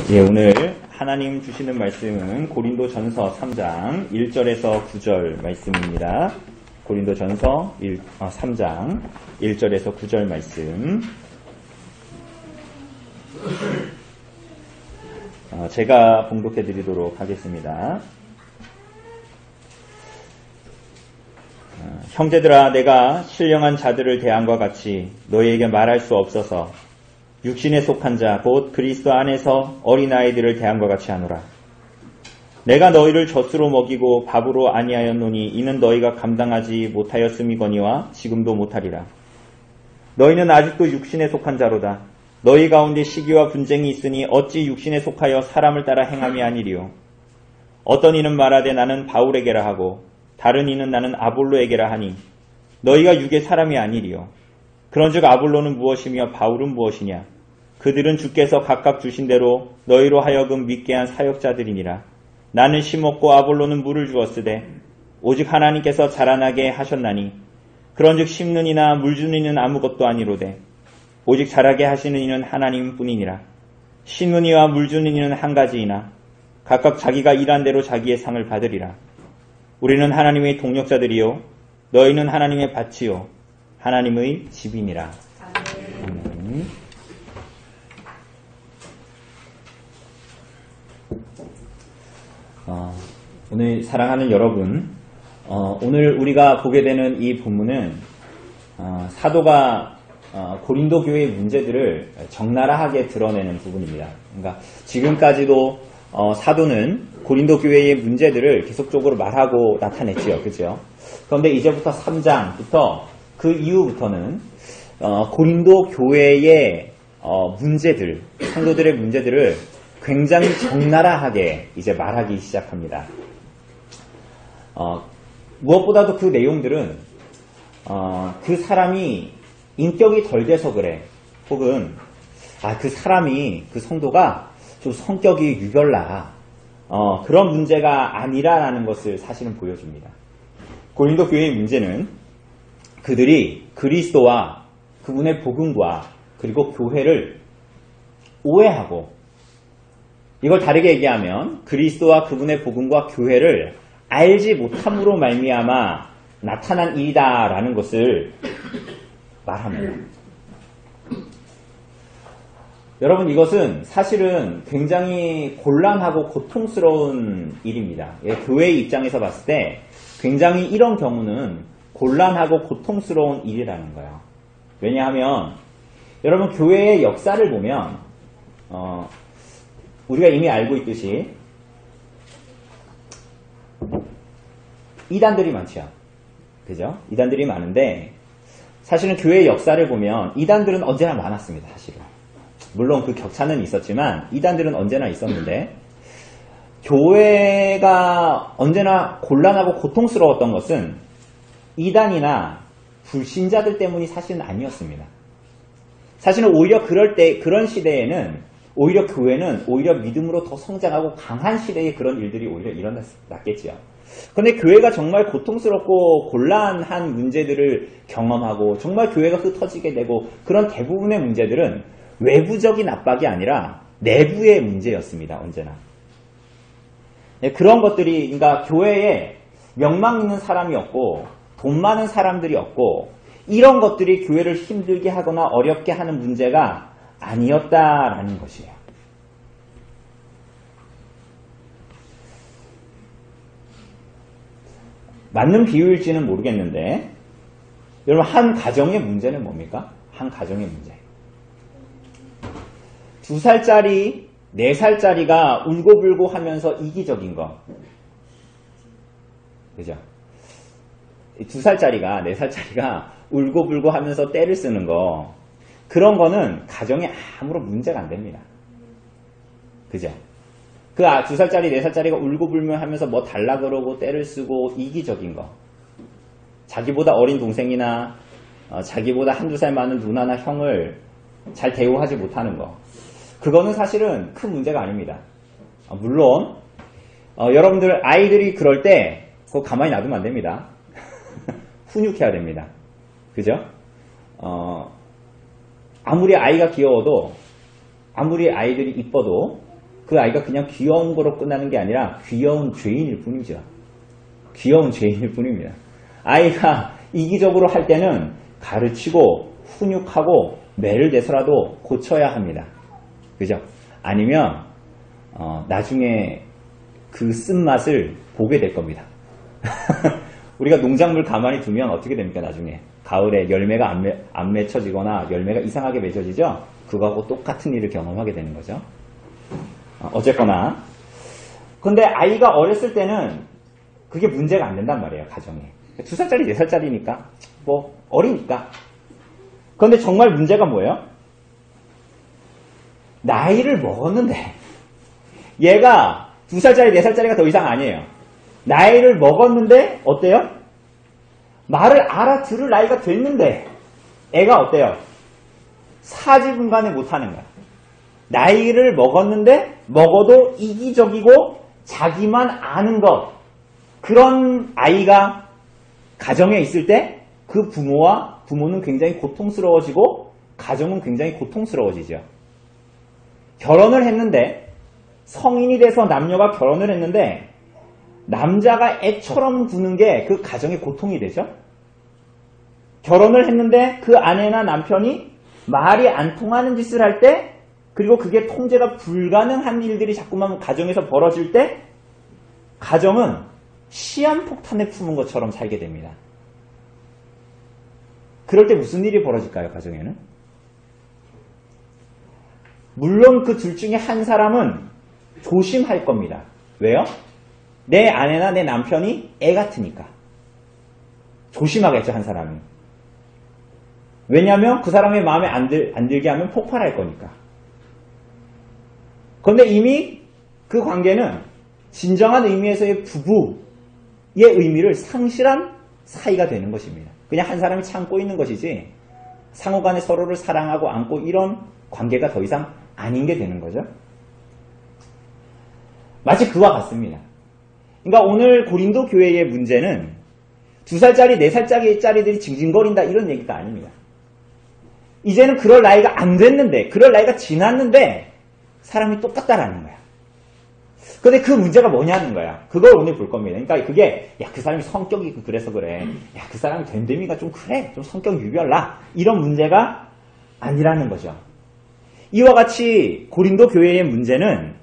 예, 오늘 하나님 주시는 말씀은 고린도전서 3장 1절에서 9절 말씀입니다. 고린도전서 3장 1절에서 9절 말씀. 제가 봉독해 드리도록 하겠습니다. 형제들아, 내가 신령한 자들을 대함과 같이 너희에게 말할 수 없어서 육신에 속한 자 곧 그리스도 안에서 어린아이들을 대함과 같이 하노라. 내가 너희를 젖으로 먹이고 밥으로 아니하였노니 이는 너희가 감당하지 못하였음이거니와 지금도 못하리라. 너희는 아직도 육신에 속한 자로다. 너희 가운데 시기와 분쟁이 있으니 어찌 육신에 속하여 사람을 따라 행함이 아니리요. 어떤 이는 말하되 나는 바울에게라 하고 다른 이는 나는 아볼로에게라 하니 너희가 육의 사람이 아니리요. 그런즉 아볼로는 무엇이며 바울은 무엇이냐? 그들은 주께서 각각 주신 대로 너희로 하여금 믿게 한 사역자들이니라. 나는 심었고 아볼로는 물을 주었으되 오직 하나님께서 자라나게 하셨나니 그런즉 심는 이나 물 주는 이는 아무것도 아니로되 오직 자라게 하시는 이는 하나님뿐이니라. 심는 이와 물 주는 이는 한 가지이나 각각 자기가 일한 대로 자기의 상을 받으리라. 우리는 하나님의 동력자들이요 너희는 하나님의 밭이요 하나님의 집이니라. 오늘 사랑하는 여러분, 오늘 우리가 보게 되는 이 본문은 사도가 고린도 교회의 문제들을 적나라하게 드러내는 부분입니다. 그러니까 지금까지도 사도는 고린도 교회의 문제들을 계속적으로 말하고 나타냈지요, 그죠? 그런데 이제부터 3장부터 그 이후부터는 고린도 교회의 문제들, 성도들의 문제들을 굉장히 적나라하게 이제 말하기 시작합니다. 무엇보다도 그 내용들은 그 사람이 인격이 덜 돼서 그래, 혹은 그 사람이, 그 성도가 좀 성격이 유별나, 그런 문제가 아니라라는 것을 사실은 보여줍니다. 고린도 교회의 문제는 그들이 그리스도와 그분의 복음과 그리고 교회를 오해하고, 이걸 다르게 얘기하면 그리스도와 그분의 복음과 교회를 알지 못함으로 말미암아 나타난 일이다라는 것을 말합니다. 여러분, 이것은 사실은 굉장히 곤란하고 고통스러운 일입니다. 교회의 입장에서 봤을 때 굉장히 이런 경우는 곤란하고 고통스러운 일이라는 거예요. 왜냐하면 여러분, 교회의 역사를 보면 우리가 이미 알고 있듯이 이단들이 많죠. 그죠? 이단들이 많은데 사실은 교회의 역사를 보면 이단들은 언제나 많았습니다. 사실은. 물론 그 격차는 있었지만 이단들은 언제나 있었는데, 교회가 언제나 곤란하고 고통스러웠던 것은 이단이나 불신자들 때문이 사실은 아니었습니다. 사실은 오히려 그런 시대에는 오히려 교회는 오히려 믿음으로 더 성장하고 강한 시대에 그런 일들이 오히려 일어났겠지요. 그런데 교회가 정말 고통스럽고 곤란한 문제들을 경험하고 정말 교회가 흩어지게 되고 그런 대부분의 문제들은 외부적인 압박이 아니라 내부의 문제였습니다. 언제나. 그런 것들이, 그러니까 교회에 명망 있는 사람이 없고 돈 많은 사람들이 없고 이런 것들이 교회를 힘들게 하거나 어렵게 하는 문제가 아니었다라는 것이에요. 맞는 비유일지는 모르겠는데, 여러분, 한 가정의 문제는 뭡니까? 한 가정의 문제. 2살짜리, 4살짜리가 울고불고 하면서 이기적인 거. 그죠? 2살짜리가, 4살짜리가 울고불고 하면서 떼를 쓰는 거, 그런 거는 가정에 아무런 문제가 안 됩니다. 그죠? 그 2살짜리, 4살짜리가 울고불며 하면서 뭐 달라 그러고 떼를 쓰고 이기적인 거. 자기보다 어린 동생이나 자기보다 한두 살 많은 누나나 형을 잘 대우하지 못하는 거. 그거는 사실은 큰 문제가 아닙니다. 물론 여러분들 아이들이 그럴 때 그거 가만히 놔두면 안 됩니다. 훈육해야 됩니다. 그죠? 아무리 아이가 귀여워도, 아무리 아이들이 이뻐도 그 아이가 그냥 귀여운 거로 끝나는 게 아니라 귀여운 죄인일 뿐이죠. 귀여운 죄인일 뿐입니다. 아이가 이기적으로 할 때는 가르치고 훈육하고 매를 대서라도 고쳐야 합니다. 그죠? 아니면 나중에 그 쓴맛을 보게 될 겁니다. 우리가 농작물 가만히 두면 어떻게 됩니까? 나중에 가을에 열매가 안 맺혀지거나 열매가 이상하게 맺혀지죠? 그거하고 똑같은 일을 경험하게 되는 거죠. 어쨌거나 근데 아이가 어렸을 때는 그게 문제가 안 된단 말이에요. 가정에 2살짜리 4살짜리니까 뭐 어리니까. 그런데 정말 문제가 뭐예요? 나이를 먹었는데 얘가 2살짜리 4살짜리가 더 이상 아니에요. 나이를 먹었는데 어때요? 말을 알아들을 나이가 됐는데 애가 어때요? 사지분간에 못하는 거야. 나이를 먹었는데 먹어도 이기적이고 자기만 아는 것, 그런 아이가 가정에 있을 때 그 부모는 굉장히 고통스러워지고 가정은 굉장히 고통스러워지죠. 결혼을 했는데 성인이 돼서 남녀가 결혼을 했는데 남자가 애처럼 구는 게 그 가정의 고통이 되죠. 결혼을 했는데 그 아내나 남편이 말이 안 통하는 짓을 할 때, 그리고 그게 통제가 불가능한 일들이 자꾸만 가정에서 벌어질 때 가정은 시한폭탄에 품은 것처럼 살게 됩니다. 그럴 때 무슨 일이 벌어질까요? 가정에는? 물론 그 둘 중에 한 사람은 조심할 겁니다. 왜요? 내 아내나 내 남편이 애 같으니까. 조심하겠죠, 한 사람이. 왜냐하면 그 사람의 마음에 안 들게 하면 폭발할 거니까. 그런데 이미 그 관계는 진정한 의미에서의 부부의 의미를 상실한 사이가 되는 것입니다. 그냥 한 사람이 참고 있는 것이지 상호간에 서로를 사랑하고 안고 이런 관계가 더 이상 아닌 게 되는 거죠. 마치 그와 같습니다. 그러니까 오늘 고린도 교회의 문제는 2살짜리, 4살짜리들이 징징거린다 이런 얘기가 아닙니다. 이제는 그럴 나이가 안 됐는데, 그럴 나이가 지났는데 사람이 똑같다라는 거야. 근데 그 문제가 뭐냐는 거야. 그걸 오늘 볼 겁니다. 그러니까 그게 그 사람이 성격이 그래서 그래. 그 사람이 됨됨이가 좀 그래. 좀 성격 유별나. 이런 문제가 아니라는 거죠. 이와 같이 고린도 교회의 문제는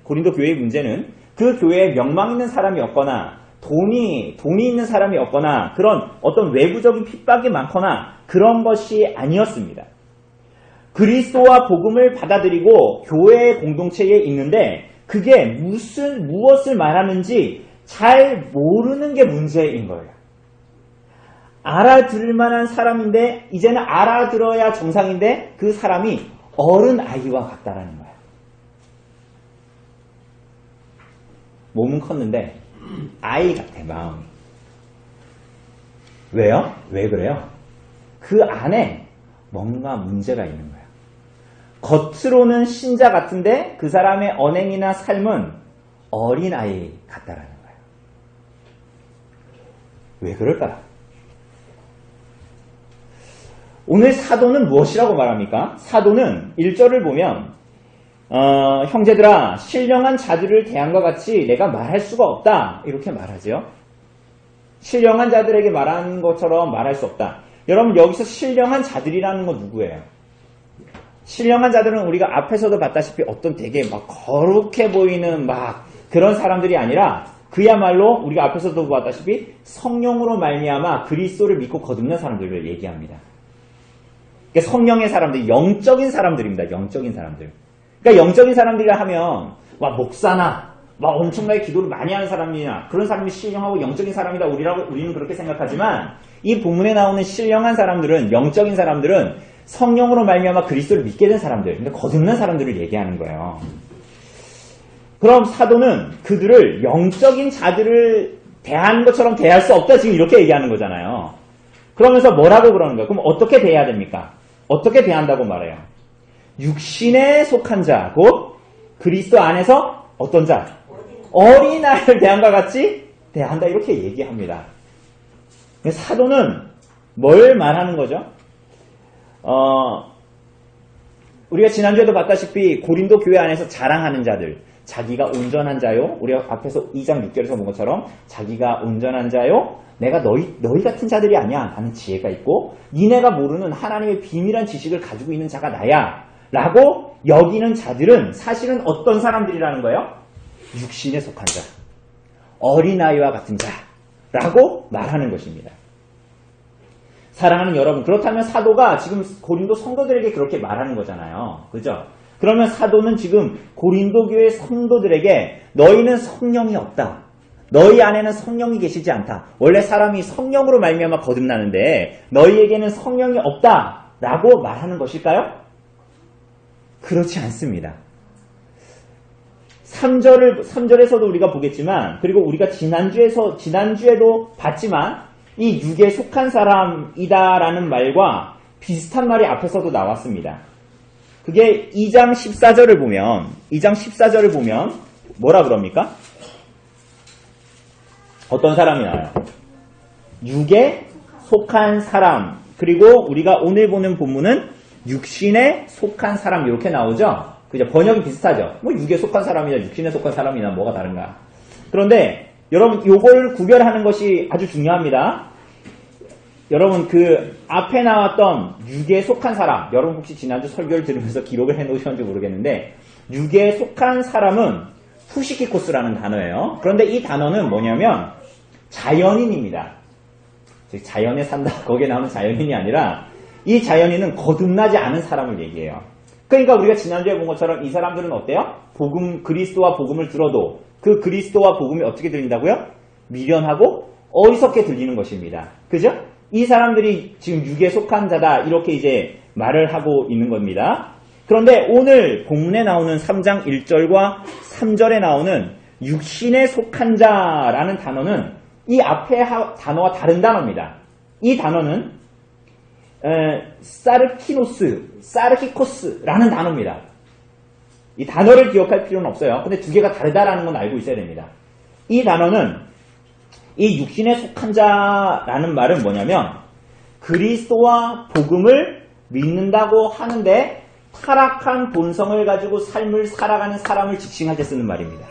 그 교회에 명망 있는 사람이 없거나 돈이 있는 사람이 없거나 그런 어떤 외부적인 핍박이 많거나 그런 것이 아니었습니다. 그리스도와 복음을 받아들이고 교회 공동체에 있는데 그게 무엇을 말하는지 잘 모르는 게 문제인 거예요. 알아들을 만한 사람인데 이제는 알아들어야 정상인데 그 사람이 어른 아이와 같다라는 거예요. 몸은 컸는데 아이 같아, 마음이. 왜요? 왜 그래요? 그 안에 뭔가 문제가 있는 거예요. 겉으로는 신자 같은데 그 사람의 언행이나 삶은 어린아이 같다라는 거예요. 왜 그럴까요? 오늘 사도는 무엇이라고 말합니까? 사도는 1절을 보면 형제들아 신령한 자들을 대함과 같이 내가 말할 수가 없다 이렇게 말하죠. 신령한 자들에게 말하는 것처럼 말할 수 없다. 여러분 여기서 신령한 자들이라는 건 누구예요? 신령한 자들은 우리가 앞에서도 봤다시피 어떤 되게 막 거룩해 보이는 막 그런 사람들이 아니라 그야말로 우리가 앞에서도 봤다시피 성령으로 말미암아 그리스도를 믿고 거듭난 사람들을 얘기합니다. 그러니까 성령의 사람들, 영적인 사람들입니다. 영적인 사람들. 그러니까 영적인 사람들이라 하면 막 목사나 막 엄청나게 기도를 많이 하는 사람이나 그런 사람이 신령하고 영적인 사람이다 우리는 그렇게 생각하지만 이 본문에 나오는 신령한 사람들은 영적인 사람들은 성령으로 말미암아 그리스도를 믿게 된 사람들, 그러니까 거듭난 사람들을 얘기하는 거예요. 그럼 사도는 그들을 영적인 자들을 대하는 것처럼 대할 수 없다 지금 이렇게 얘기하는 거잖아요. 그러면서 뭐라고 그러는 거예요? 그럼 어떻게 대해야 됩니까? 어떻게 대한다고 말해요? 육신에 속한 자, 곧 그리스도 안에서 어떤 자? 어린아이를 대함과 같이 대한다 이렇게 얘기합니다. 사도는 뭘 말하는 거죠? 우리가 지난주에도 봤다시피 고린도 교회 안에서 자랑하는 자들, 자기가 온전한 자요. 우리 앞에서 2장 6절에서 본 것처럼 자기가 온전한 자요. 내가 너희 같은 자들이 아니야. 나는 지혜가 있고 니네가 모르는 하나님의 비밀한 지식을 가지고 있는 자가 나야. 라고 여기는 자들은 사실은 어떤 사람들이라는 거예요? 육신에 속한 자. 어린아이와 같은 자라고 말하는 것입니다. 사랑하는 여러분, 그렇다면 사도가 지금 고린도 성도들에게 그렇게 말하는 거잖아요. 그죠? 그러면 사도는 지금 고린도 교회 성도들에게 너희는 성령이 없다. 너희 안에는 성령이 계시지 않다. 원래 사람이 성령으로 말미암아 거듭나는데 너희에게는 성령이 없다라고 말하는 것일까요? 그렇지 않습니다. 3절에서도 우리가 보겠지만, 그리고 우리가 지난주에도 봤지만, 이 육에 속한 사람이다라는 말과 비슷한 말이 앞에서도 나왔습니다. 그게 2장 14절을 보면, 뭐라 그럽니까? 어떤 사람이 나와요? 육에 속한 사람. 그리고 우리가 오늘 보는 본문은 육신에 속한 사람 이렇게 나오죠? 그죠? 번역이 비슷하죠? 뭐 육에 속한 사람이나 육신에 속한 사람이나 뭐가 다른가? 그런데 여러분 요걸 구별하는 것이 아주 중요합니다. 여러분 그 앞에 나왔던 육에 속한 사람, 여러분 혹시 지난주 설교를 들으면서 기록을 해놓으셨는지 모르겠는데 육에 속한 사람은 푸시키코스라는 단어예요. 그런데 이 단어는 뭐냐면 자연인입니다. 자연에 산다 거기에 나오는 자연인이 아니라 이 자연인은 거듭나지 않은 사람을 얘기해요. 그러니까 우리가 지난주에 본 것처럼 이 사람들은 어때요? 그리스도와 복음을 들어도 그 그리스도와 복음이 어떻게 들린다고요? 미련하고 어리석게 들리는 것입니다. 그죠? 이 사람들이 지금 육에 속한 자다 이렇게 이제 말을 하고 있는 겁니다. 그런데 오늘 본문에 나오는 3장 1절과 3절에 나오는 육신에 속한 자라는 단어는 이 앞에 단어와 다른 단어입니다. 이 단어는 사르키코스라는 단어입니다. 이 단어를 기억할 필요는 없어요. 근데 두 개가 다르다라는 건 알고 있어야 됩니다. 이 단어는 이 육신에 속한 자라는 말은 뭐냐면 그리스도와 복음을 믿는다고 하는데 타락한 본성을 가지고 삶을 살아가는 사람을 지칭할 때 쓰는 말입니다.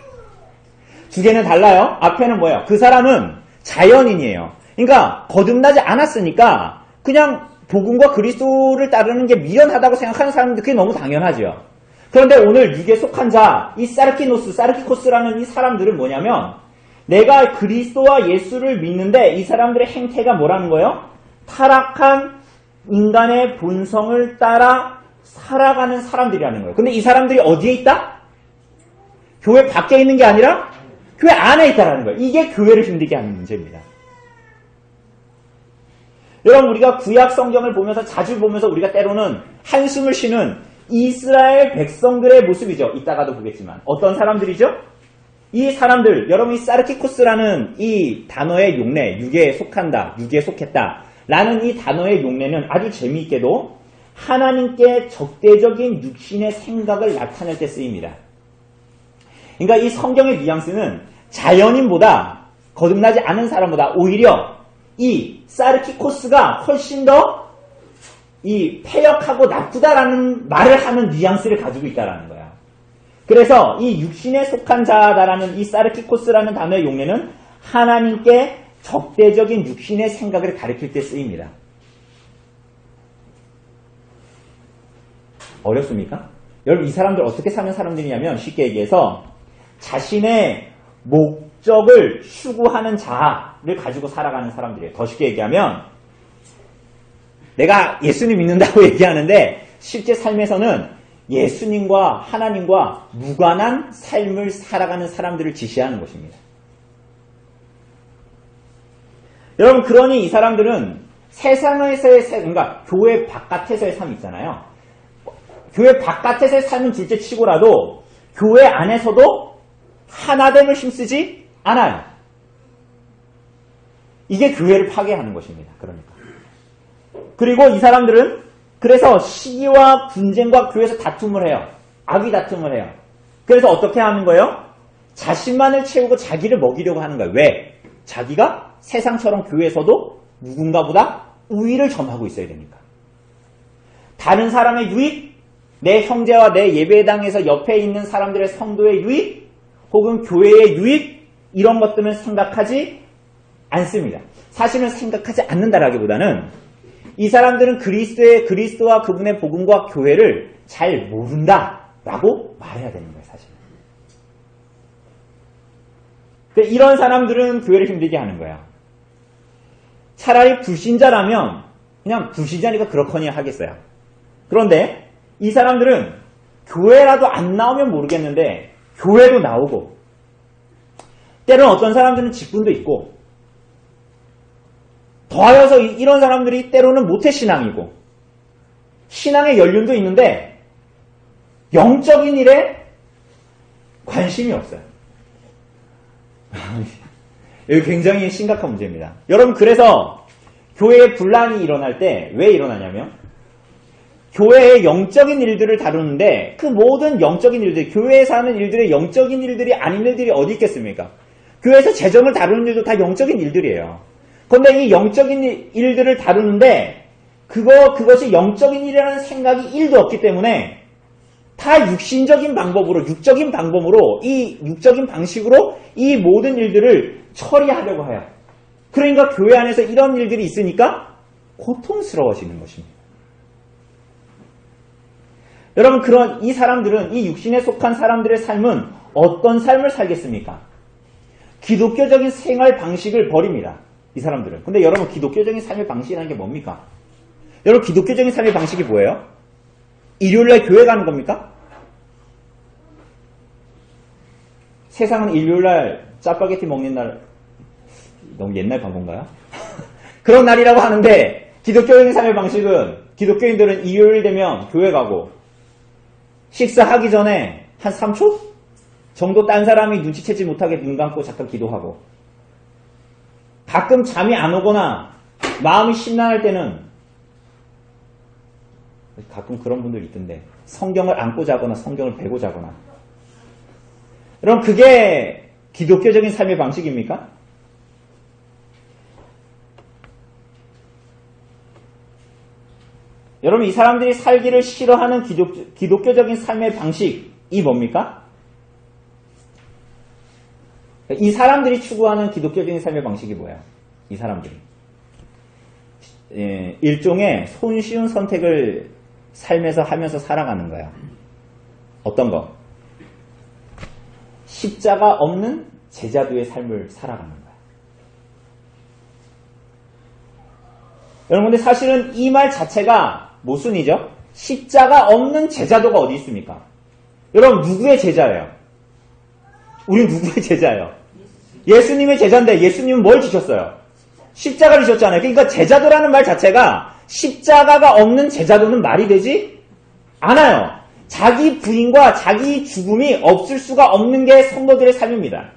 두 개는 달라요. 앞에는 뭐예요? 그 사람은 자연인이에요. 그러니까 거듭나지 않았으니까 그냥 복음과 그리스도를 따르는 게 미련하다고 생각하는 사람들 그게 너무 당연하죠. 그런데 오늘 육에 속한 자, 이 사르키코스라는 이 사람들은 뭐냐면 내가 그리스도와 예수를 믿는데 이 사람들의 행태가 뭐라는 거예요? 타락한 인간의 본성을 따라 살아가는 사람들이라는 거예요. 근데 이 사람들이 어디에 있다? 교회 밖에 있는 게 아니라 교회 안에 있다라는 거예요. 이게 교회를 힘들게 하는 문제입니다. 여러분 우리가 구약 성경을 보면서 자주 보면서 우리가 때로는 한숨을 쉬는 이스라엘 백성들의 모습이죠. 이따가도 보겠지만 어떤 사람들이죠? 이 사람들, 여러분이 사르키코스라는 이 단어의 용례, 육에 속한다, 육에 속했다 라는 이 단어의 용례는 아주 재미있게도 하나님께 적대적인 육신의 생각을 나타낼 때 쓰입니다. 그러니까 이 성경의 뉘앙스는 자연인보다 거듭나지 않은 사람보다 오히려 이 사르키코스가 훨씬 더 이 패역하고 나쁘다라는 말을 하는 뉘앙스를 가지고 있다라는 거야. 그래서 이 육신에 속한 자다라는 이 사르키코스라는 단어의 용례는 하나님께 적대적인 육신의 생각을 가리킬 때 쓰입니다. 어렵습니까? 여러분 이 사람들 어떻게 사는 사람들이냐면 쉽게 얘기해서 자신의 목적을 추구하는 자아를 가지고 살아가는 사람들이에요. 더 쉽게 얘기하면 내가 예수님 믿는다고 얘기하는데 실제 삶에서는 예수님과 하나님과 무관한 삶을 살아가는 사람들을 지시하는 것입니다. 여러분 그러니 이 사람들은 세상에서의 그러니까 교회 바깥에서의 삶이 있잖아요. 교회 바깥에서의 삶은 둘째 치고라도 교회 안에서도 하나됨을 힘쓰지 않아요. 이게 교회를 파괴하는 것입니다. 그러니까. 그리고 이 사람들은 그래서 시기와 분쟁과 교회에서 다툼을 해요. 악의 다툼을 해요. 그래서 어떻게 하는 거예요? 자신만을 채우고 자기를 먹이려고 하는 거예요. 왜? 자기가 세상처럼 교회에서도 누군가보다 우위를 점하고 있어야 되니까. 다른 사람의 유익, 내 형제와 내 예배당에서 옆에 있는 사람들의 성도의 유익, 혹은 교회의 유익 이런 것들은 생각하지 않습니다. 사실은 생각하지 않는다라기보다는 이 사람들은 그리스도와 그분의 복음과 교회를 잘 모른다라고 말해야 되는 거예요. 사실은. 이런 사람들은 교회를 힘들게 하는 거야. 차라리 불신자라면 그냥 불신자니까 그렇거니 하겠어요. 그런데 이 사람들은 교회라도 안 나오면 모르겠는데 교회도 나오고 때로는 어떤 사람들은 직분도 있고 더하여서 이런 사람들이 때로는 모태신앙이고 신앙의 연륜도 있는데 영적인 일에 관심이 없어요. 여기 굉장히 심각한 문제입니다. 여러분 그래서 교회에 분란이 일어날 때 왜 일어나냐면 교회의 영적인 일들을 다루는데 그 모든 영적인 일들, 교회에서 하는 일들의 영적인 일들이 아닌 일들이 어디 있겠습니까? 교회에서 재정을 다루는 일도 다 영적인 일들이에요. 그런데 이 영적인 일들을 다루는데 그것이 영적인 일이라는 생각이 1도 없기 때문에 다 육적인 방식으로 이 모든 일들을 처리하려고 해요. 그러니까 교회 안에서 이런 일들이 있으니까 고통스러워지는 것입니다. 여러분 이 사람들은 이 육신에 속한 사람들의 삶은 어떤 삶을 살겠습니까? 기독교적인 생활 방식을 버립니다. 이 사람들은. 근데 여러분 기독교적인 삶의 방식이라는 게 뭡니까? 여러분 기독교적인 삶의 방식이 뭐예요? 일요일날 교회 가는 겁니까? 세상은 일요일날 짜파게티 먹는 날 너무 옛날 광고인가요? 그런 날이라고 하는데 기독교적인 삶의 방식은 기독교인들은 일요일 되면 교회 가고 식사하기 전에 한 3초 정도 딴 사람이 눈치채지 못하게 눈 감고 잠깐 기도하고 가끔 잠이 안 오거나 마음이 심란할 때는 가끔 그런 분들 있던데 성경을 안고 자거나 성경을 베고 자거나 여러분 그게 기독교적인 삶의 방식입니까? 여러분 이 사람들이 살기를 싫어하는 기독교적인 삶의 방식이 뭡니까? 이 사람들이 추구하는 기독교적인 삶의 방식이 뭐예요? 이 사람들이 일종의 손쉬운 선택을 삶에서 하면서 살아가는 거예요. 어떤 거? 십자가 없는 제자도의 삶을 살아가는 거예요. 여러분 근데 사실은 이 말 자체가 모순이죠? 십자가 없는 제자도가 어디 있습니까? 여러분 누구의 제자예요? 우린 누구의 제자예요? 예수님의 제자인데 예수님은 뭘 지셨어요? 십자가를 지셨잖아요. 그러니까 제자도라는 말 자체가 십자가가 없는 제자도는 말이 되지 않아요. 자기 부인과 자기 죽음이 없을 수가 없는 게 성도들의 삶입니다.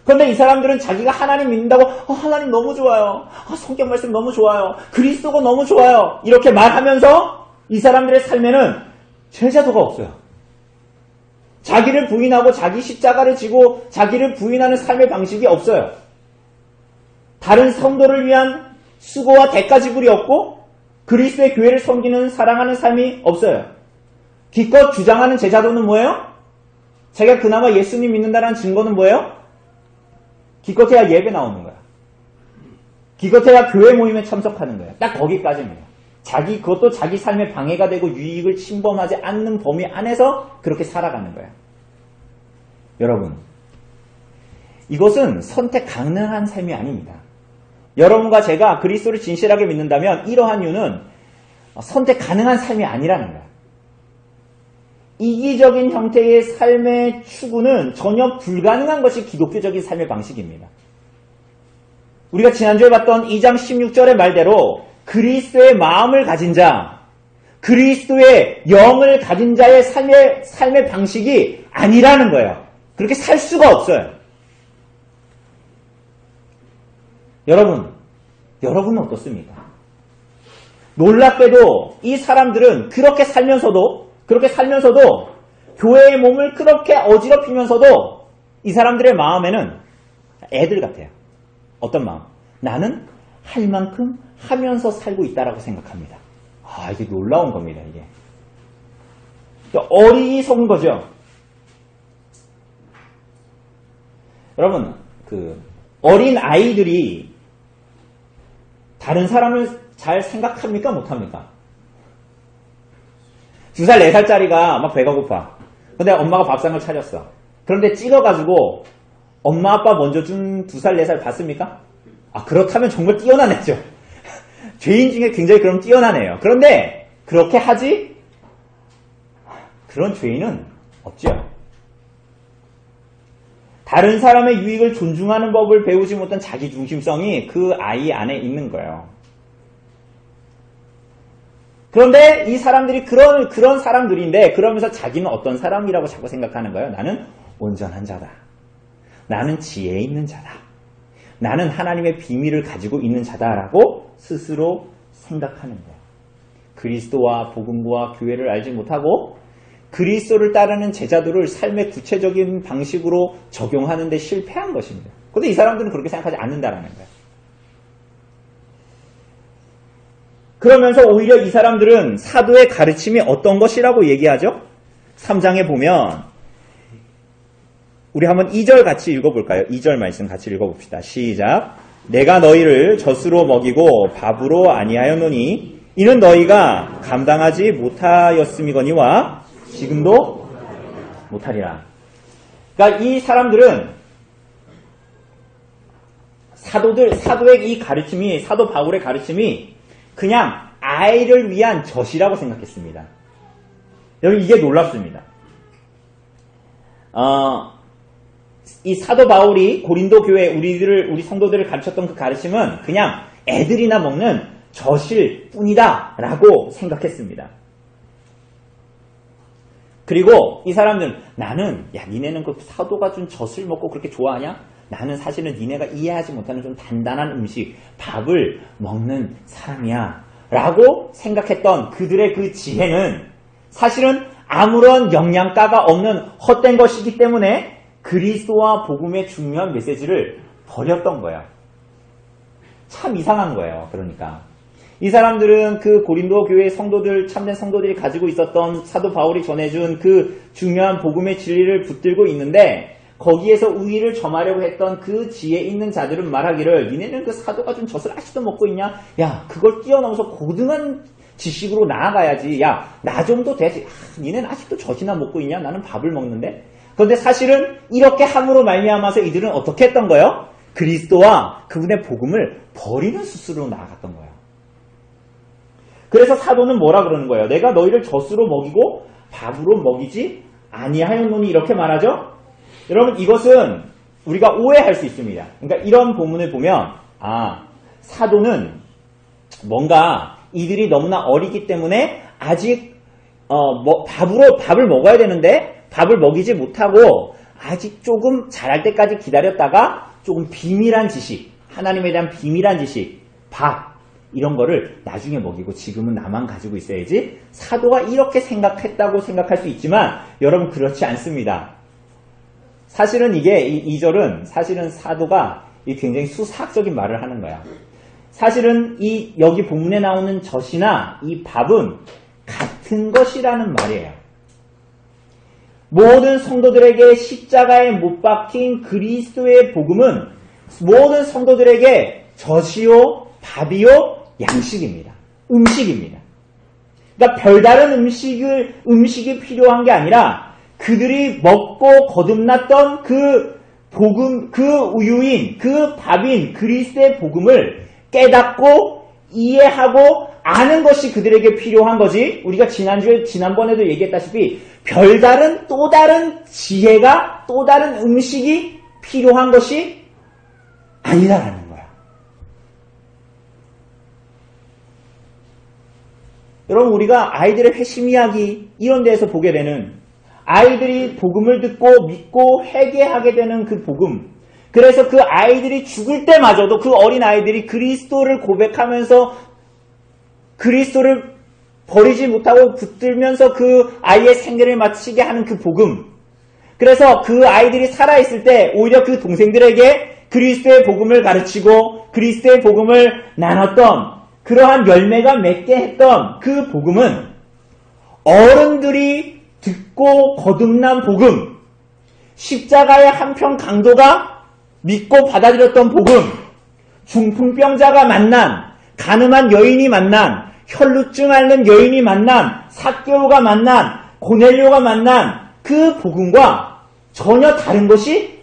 그런데 이 사람들은 자기가 하나님 믿는다고 하나님 너무 좋아요. 성경 말씀 너무 좋아요. 그리스도가 너무 좋아요. 이렇게 말하면서 이 사람들의 삶에는 제자도가 없어요. 자기를 부인하고 자기 십자가를 지고 자기를 부인하는 삶의 방식이 없어요. 다른 성도를 위한 수고와 대가 지불이 없고 그리스도의 교회를 섬기는 사랑하는 삶이 없어요. 기껏 주장하는 제자도는 뭐예요? 자기가 그나마 예수님 믿는다는 증거는 뭐예요? 기껏해야 예배 나오는 거야. 기껏해야 교회 모임에 참석하는 거야. 딱 거기까지입니다. 그것도 자기 삶에 방해가 되고 유익을 침범하지 않는 범위 안에서 그렇게 살아가는 거야. 여러분, 이것은 선택 가능한 삶이 아닙니다. 여러분과 제가 그리스도를 진실하게 믿는다면 이러한 이유는 선택 가능한 삶이 아니라는 거야. 이기적인 형태의 삶의 추구는 전혀 불가능한 것이 기독교적인 삶의 방식입니다. 우리가 지난주에 봤던 2장 16절의 말대로 그리스도의 마음을 가진 자, 그리스도의 영을 가진 자의 삶의 방식이 아니라는 거예요. 그렇게 살 수가 없어요. 여러분은 어떻습니까? 놀랍게도 이 사람들은 그렇게 살면서도 교회의 몸을 그렇게 어지럽히면서도 이 사람들의 마음에는 애들 같아요. 어떤 마음? 나는 할 만큼 하면서 살고 있다라고 생각합니다. 이게 놀라운 겁니다, 이게. 어리석은 거죠. 여러분, 어린 아이들이 다른 사람을 잘 생각합니까? 못합니까? 2살, 4살짜리가 막 배가 고파. 근데 엄마가 밥상을 차렸어. 그런데 찍어가지고 엄마, 아빠 먼저 준 2살, 4살 봤습니까? 그렇다면 정말 뛰어난 애죠. 죄인 중에 굉장히 그럼 뛰어난 애예요. 그런데 그렇게 하지? 그런 죄인은 없죠. 다른 사람의 유익을 존중하는 법을 배우지 못한 자기중심성이 그 아이 안에 있는 거예요. 그런데 이 사람들이 그런 사람들인데 그러면서 자기는 어떤 사람이라고 자꾸 생각하는 거예요. 나는 온전한 자다. 나는 지혜 있는 자다. 나는 하나님의 비밀을 가지고 있는 자다라고 스스로 생각하는 거예요. 그리스도와 복음과 교회를 알지 못하고 그리스도를 따르는 제자들을 삶의 구체적인 방식으로 적용하는 데 실패한 것입니다. 그런데 이 사람들은 그렇게 생각하지 않는다라는 거예요. 그러면서 오히려 이 사람들은 사도의 가르침이 어떤 것이라고 얘기하죠? 3장에 보면 우리 한번 2절 같이 읽어볼까요? 2절 말씀 같이 읽어봅시다. 시작. 내가 너희를 젖으로 먹이고 밥으로 아니하였노니 이는 너희가 감당하지 못하였음이거니와 지금도 못하리라. 그러니까 이 사람들은 사도의 이 가르침이, 사도 바울의 가르침이 그냥 아이를 위한 젖이라고 생각했습니다. 여러분, 이게 놀랍습니다. 이 사도 바울이 고린도 교회 우리 성도들을 가르쳤던 그 가르침은 그냥 애들이나 먹는 젖일 뿐이다 라고 생각했습니다. 그리고 이 사람들은 니네는 그 사도가 준 젖을 먹고 그렇게 좋아하냐? 나는 사실은 니네가 이해하지 못하는 좀 단단한 음식, 밥을 먹는 사람이야 라고 생각했던 그들의 그 지혜는 사실은 아무런 영양가가 없는 헛된 것이기 때문에 그리스도와 복음의 중요한 메시지를 버렸던 거예요. 참 이상한 거예요. 그러니까 이 사람들은 그 고린도 교회 성도들, 참된 성도들이 가지고 있었던 사도 바울이 전해준 그 중요한 복음의 진리를 붙들고 있는데 거기에서 우위를 점하려고 했던 그 지혜 있는 자들은 말하기를 니네는 그 사도가 준 젖을 아직도 먹고 있냐? 야, 그걸 뛰어넘어서 고등한 지식으로 나아가야지. 야, 나 정도 되지. 니네는 아직도 젖이나 먹고 있냐? 나는 밥을 먹는데. 그런데 사실은 이렇게 함으로 말미암아서 이들은 어떻게 했던 거예요? 그리스도와 그분의 복음을 버리는 수순으로 나아갔던 거예요. 그래서 사도는 뭐라 그러는 거예요? 내가 너희를 젖으로 먹이고 밥으로 먹이지 아니하였노니 이렇게 말하죠? 여러분, 이것은 우리가 오해할 수 있습니다. 그러니까 이런 본문을 보면 사도는 뭔가 이들이 너무나 어리기 때문에 아직 밥을 먹어야 되는데 밥을 먹이지 못하고 아직 조금 자랄 때까지 기다렸다가 조금 비밀한 지식, 하나님에 대한 비밀한 지식, 밥 이런 거를 나중에 먹이고 지금은 나만 가지고 있어야지. 사도가 이렇게 생각했다고 생각할 수 있지만 여러분, 그렇지 않습니다. 사실은 이 2절은 사실은 사도가 굉장히 수사학적인 말을 하는 거야. 사실은 여기 본문에 나오는 젖이나 이 밥은 같은 것이라는 말이에요. 모든 성도들에게 십자가에 못 박힌 그리스도의 복음은 모든 성도들에게 젖이요, 밥이요, 양식입니다. 음식입니다. 그러니까 별다른 음식이 필요한 게 아니라 그들이 먹고 거듭났던 그 복음, 그 우유인, 그 밥인 그리스도의 복음을 깨닫고 이해하고 아는 것이 그들에게 필요한 거지. 우리가 지난번에도 얘기했다시피 별다른 또 다른 지혜가, 또 다른 음식이 필요한 것이 아니다라는 거야. 여러분, 우리가 아이들의 회심 이야기 이런 데에서 보게 되는 아이들이 복음을 듣고 믿고 회개하게 되는 그 복음. 그래서 그 아이들이 죽을 때마저도 그 어린 아이들이 그리스도를 고백하면서 그리스도를 버리지 못하고 붙들면서 그 아이의 생애를 마치게 하는 그 복음. 그래서 그 아이들이 살아있을 때 오히려 그 동생들에게 그리스도의 복음을 가르치고 그리스도의 복음을 나눴던 그러한 열매가 맺게 했던 그 복음은 어른들이 듣고 거듭난 복음, 십자가의 한편 강도가 믿고 받아들였던 복음, 중풍병자가 만난, 가늠한 여인이 만난, 혈루증 앓는 여인이 만난, 삭개오가 만난, 고넬료가 만난 그 복음과 전혀 다른 것이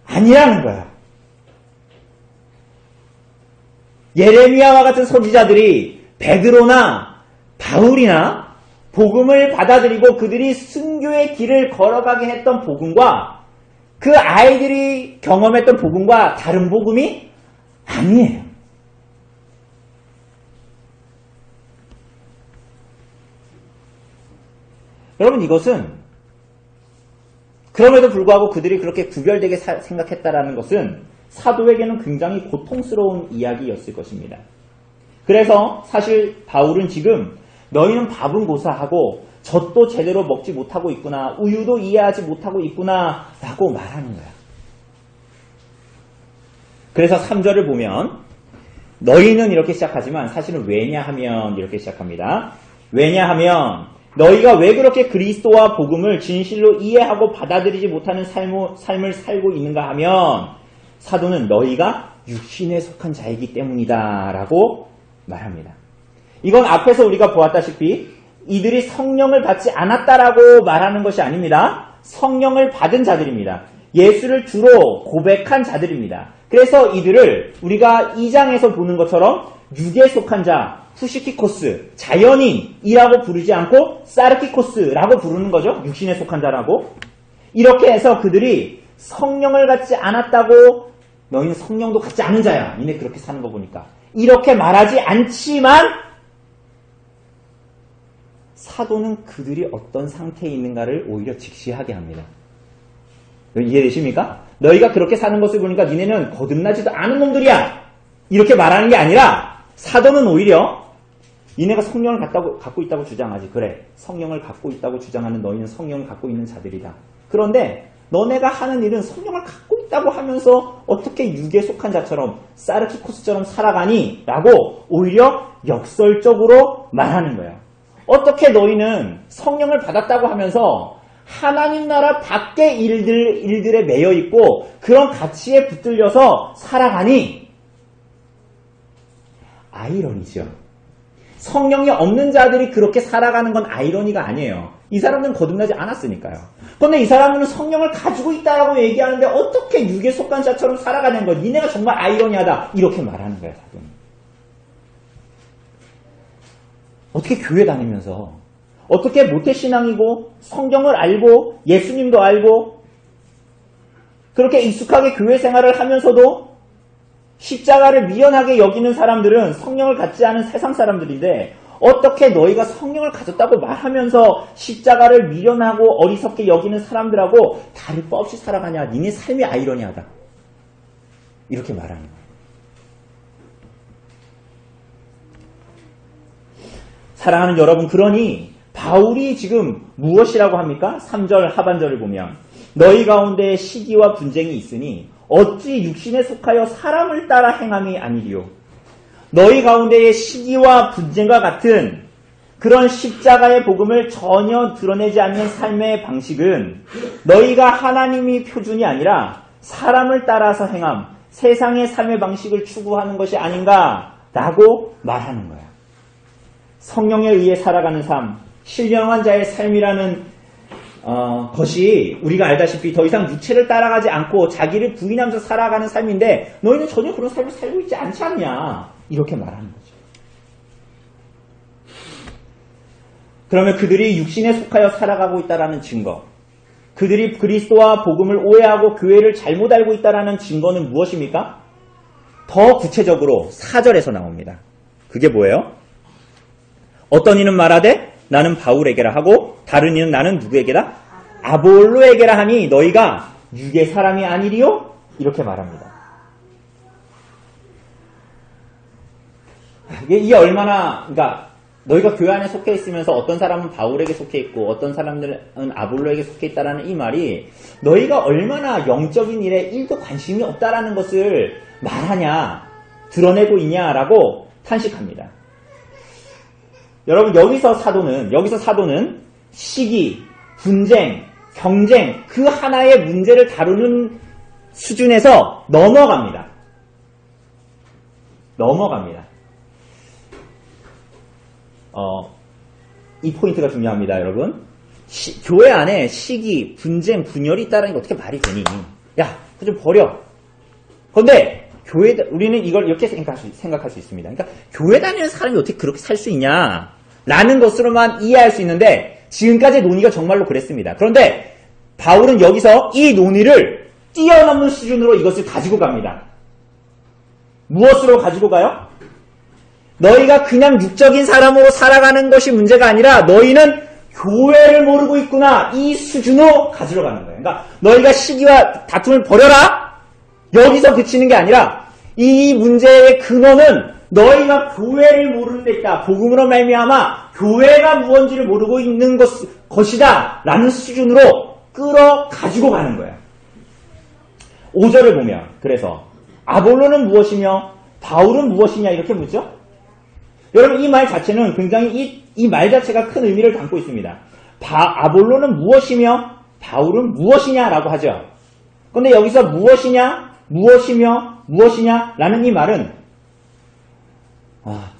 아니라는 거예요. 예레미야와 같은 선지자들이 베드로나 바울이나 복음을 받아들이고 그들이 순교의 길을 걸어가게 했던 복음과 그 아이들이 경험했던 복음과 다른 복음이 아니에요. 여러분, 이것은 그럼에도 불구하고 그들이 그렇게 구별되게 생각했다라는 것은 사도에게는 굉장히 고통스러운 이야기였을 것입니다. 그래서 사실 바울은 지금 너희는 밥은 고사하고 젖도 제대로 먹지 못하고 있구나, 우유도 이해하지 못하고 있구나 라고 말하는 거야. 그래서 3절을 보면 너희는 이렇게 시작하지만 사실은 왜냐하면 이렇게 시작합니다. 왜냐하면 너희가 왜 그렇게 그리스도와 복음을 진실로 이해하고 받아들이지 못하는 삶을 살고 있는가 하면 사도는 너희가 육신에 속한 자이기 때문이다 라고 말합니다. 이건 앞에서 우리가 보았다시피 이들이 성령을 받지 않았다라고 말하는 것이 아닙니다. 성령을 받은 자들입니다. 예수를 주로 고백한 자들입니다. 그래서 이들을 우리가 2장에서 보는 것처럼 육에 속한 자, 후시키코스, 자연인이라고 부르지 않고 사르키코스라고 부르는 거죠. 육신에 속한 자라고. 이렇게 해서 그들이 성령을 갖지 않았다고 너희는 성령도 갖지 않은 자야. 니네 그렇게 사는 거 보니까. 이렇게 말하지 않지만 사도는 그들이 어떤 상태에 있는가를 오히려 직시하게 합니다. 이해되십니까? 너희가 그렇게 사는 것을 보니까 니네는 거듭나지도 않은 놈들이야. 이렇게 말하는 게 아니라 사도는 오히려 니네가 성령을 갖고 있다고 주장하지. 그래, 성령을 갖고 있다고 주장하는 너희는 성령을 갖고 있는 자들이다. 그런데 너네가 하는 일은 성령을 갖고 있다고 하면서 어떻게 육에 속한 자처럼 사르키코스처럼 살아가니? 라고 오히려 역설적으로 말하는 거예요. 어떻게 너희는 성령을 받았다고 하면서 하나님 나라 밖의 일들에 매여 있고 그런 가치에 붙들려서 살아가니? 아이러니죠. 성령이 없는 자들이 그렇게 살아가는 건 아이러니가 아니에요. 이 사람들은 거듭나지 않았으니까요. 그런데 이 사람들은 성령을 가지고 있다라고 얘기하는데 어떻게 육에 속한 자처럼 살아가는 거? 니네가 정말 아이러니하다. 이렇게 말하는 거예요, 사도는. 어떻게 교회 다니면서 어떻게 모태신앙이고 성경을 알고 예수님도 알고 그렇게 익숙하게 교회 생활을 하면서도 십자가를 미련하게 여기는 사람들은 성령을 갖지 않은 세상 사람들인데 어떻게 너희가 성령을 가졌다고 말하면서 십자가를 미련하고 어리석게 여기는 사람들하고 다를 바 없이 살아가냐. 니네 삶이 아이러니하다. 이렇게 말하는 거예요. 사랑하는 여러분, 그러니 바울이 지금 무엇이라고 합니까? 3절 하반절을 보면 너희 가운데 시기와 분쟁이 있으니 어찌 육신에 속하여 사람을 따라 행함이 아니리요. 너희 가운데의 시기와 분쟁과 같은 그런 십자가의 복음을 전혀 드러내지 않는 삶의 방식은 너희가 하나님이 표준이 아니라 사람을 따라서 행함, 세상의 삶의 방식을 추구하는 것이 아닌가라고 말하는 거야. 성령에 의해 살아가는 삶, 신령한 자의 삶이라는 것이 우리가 알다시피 더 이상 육체를 따라가지 않고 자기를 부인하면서 살아가는 삶인데 너희는 전혀 그런 삶을 살고 있지 않지 않냐. 이렇게 말하는 거죠. 그러면 그들이 육신에 속하여 살아가고 있다는 증거, 그들이 그리스도와 복음을 오해하고 교회를 잘못 알고 있다는 증거는 무엇입니까? 더 구체적으로 4절에서 나옵니다. 그게 뭐예요? 어떤 이는 말하되 나는 바울에게라 하고 다른 이는 나는 누구에게라? 아볼로에게라 하니 너희가 육의 사람이 아니리요? 이렇게 말합니다. 이게 얼마나, 그러니까 너희가 교회 안에 속해 있으면서 어떤 사람은 바울에게 속해 있고 어떤 사람들은 아볼로에게 속해 있다라는 이 말이 너희가 얼마나 영적인 일에 1도 관심이 없다라는 것을 말하냐, 드러내고 있냐라고 탄식합니다. 여러분, 여기서 사도는 시기, 분쟁, 경쟁 그 하나의 문제를 다루는 수준에서 넘어갑니다. 이 포인트가 중요합니다, 여러분. 교회 안에 시기, 분쟁, 분열이 있다는 게 어떻게 말이 되니? 야, 그거 좀 버려. 그런데 우리는 이걸 이렇게 생각할 수 있습니다. 그러니까 교회 다니는 사람이 어떻게 그렇게 살 수 있냐? 라는 것으로만 이해할 수 있는데 지금까지의 논의가 정말로 그랬습니다. 그런데 바울은 여기서 이 논의를 뛰어넘는 수준으로 이것을 가지고 갑니다. 무엇으로 가지고 가요? 너희가 그냥 육적인 사람으로 살아가는 것이 문제가 아니라 너희는 교회를 모르고 있구나. 이 수준으로 가지러 가는 거예요. 그러니까 너희가 시기와 다툼을 버려라. 여기서 그치는 게 아니라 이 문제의 근원은 너희가 교회를 모르는 데 있다. 복음으로 말미암아 교회가 무언지를 모르고 있는 것이다. 라는 수준으로 끌어 가지고 가는 거예요. 5절을 보면 그래서 아볼로는 무엇이며 바울은 무엇이냐 이렇게 묻죠. 여러분 이 말 자체는 굉장히 이 말 자체가 큰 의미를 담고 있습니다. 아볼로는 무엇이며 바울은 무엇이냐라고 하죠. 그런데 여기서 무엇이며 무엇이냐라는 이 말은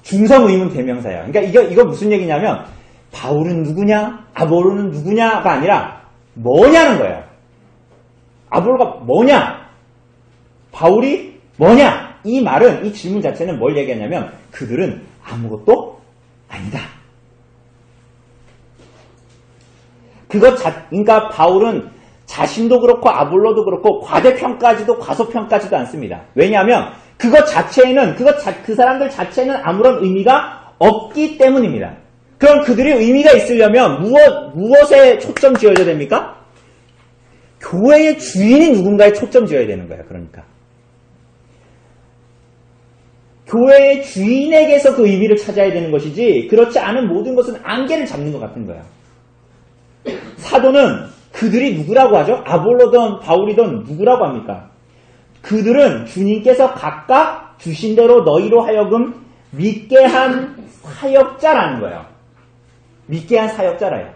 중성의문 대명사예요. 그러니까 이거 무슨 얘기냐면 바울은 누구냐, 아볼로는 누구냐가 아니라 뭐냐는 거예요. 아볼로가 뭐냐, 바울이 뭐냐. 이 말은 이 질문 자체는 뭘 얘기하냐면 그들은 아무것도 아니다. 그러니까 바울은 자신도 그렇고 아볼로도 그렇고 과대평가하지도 과소평가하지도 않습니다. 왜냐하면 그것 자체에는 그 사람들 자체는 아무런 의미가 없기 때문입니다. 그럼 그들이 의미가 있으려면 무엇에 초점 지어야 됩니까? 교회의 주인이 누군가에 초점 지어야 되는 거예요. 그러니까 교회의 주인에게서 그 의미를 찾아야 되는 것이지 그렇지 않은 모든 것은 안개를 잡는 것 같은 거예요. 사도는 그들이 누구라고 하죠? 아볼로든 바울이든 누구라고 합니까? 그들은 주님께서 각각 주신 대로 너희로 하여금 믿게 한 사역자라는 거예요. 믿게 한 사역자라요.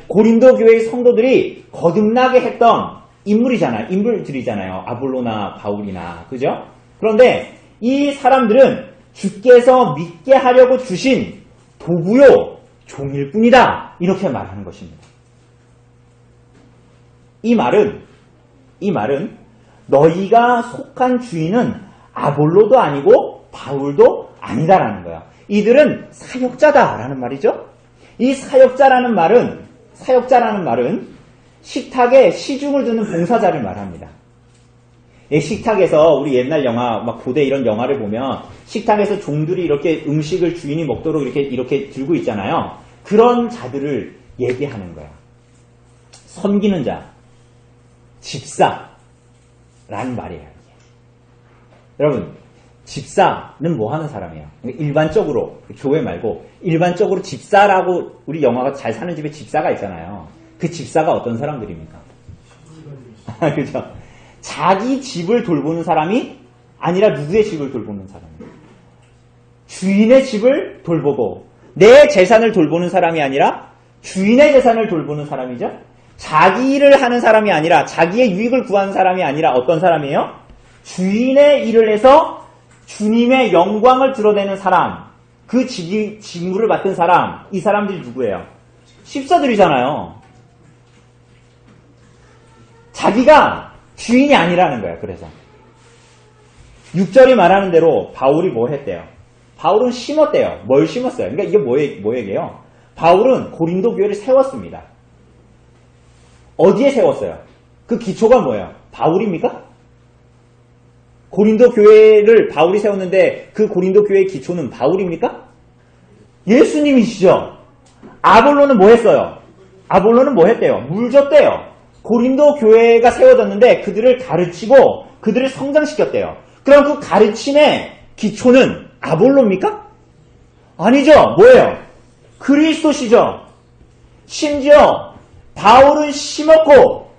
고린도 교회의 성도들이 거듭나게 했던 인물들이잖아요. 아볼로나 바울이나, 그죠? 그런데 이 사람들은 주께서 믿게 하려고 주신 도구요, 종일 뿐이다. 이렇게 말하는 것입니다. 이 말은 너희가 속한 주인은 아볼로도 아니고 바울도 아니다라는 거예요. 이들은 사역자다라는 말이죠. 이 사역자라는 말은 식탁에 시중을 두는 봉사자를 말합니다. 식탁에서 우리 옛날 영화, 막 고대 이런 영화를 보면 식탁에서 종들이 이렇게 음식을 주인이 먹도록 이렇게 들고 있잖아요. 그런 자들을 얘기하는 거야. 섬기는 자, 집사라는 말이에요. 여러분, 집사는 뭐 하는 사람이에요? 일반적으로, 교회 말고 일반적으로 집사라고 우리 영화가 잘 사는 집에 집사가 있잖아요. 그 집사가 어떤 사람들입니까? 그죠? 자기 집을 돌보는 사람이 아니라 누구의 집을 돌보는 사람이에요? 주인의 집을 돌보고 내 재산을 돌보는 사람이 아니라 주인의 재산을 돌보는 사람이죠? 자기 일을 하는 사람이 아니라 자기의 유익을 구하는 사람이 아니라 어떤 사람이에요? 주인의 일을 해서 주님의 영광을 드러내는 사람, 그 직무를 맡은 사람, 이 사람들이 누구예요? 집사들이잖아요. 자기가 주인이 아니라는 거예요. 그래서 6절이 말하는 대로 바울이 뭐 했대요? 바울은 심었대요. 뭘 심었어요? 그러니까 이게 뭐 얘기예요? 바울은 고린도 교회를 세웠습니다. 어디에 세웠어요? 그 기초가 뭐예요? 바울입니까? 고린도 교회를 바울이 세웠는데 그 고린도 교회의 기초는 바울입니까? 예수님이시죠. 아볼로는 뭐 했어요? 아볼로는 뭐 했대요? 물 줬대요. 고린도 교회가 세워졌는데 그들을 가르치고 그들을 성장시켰대요. 그럼 그 가르침의 기초는 아볼로입니까? 아니죠. 뭐예요? 그리스도시죠. 심지어 바울은 심었고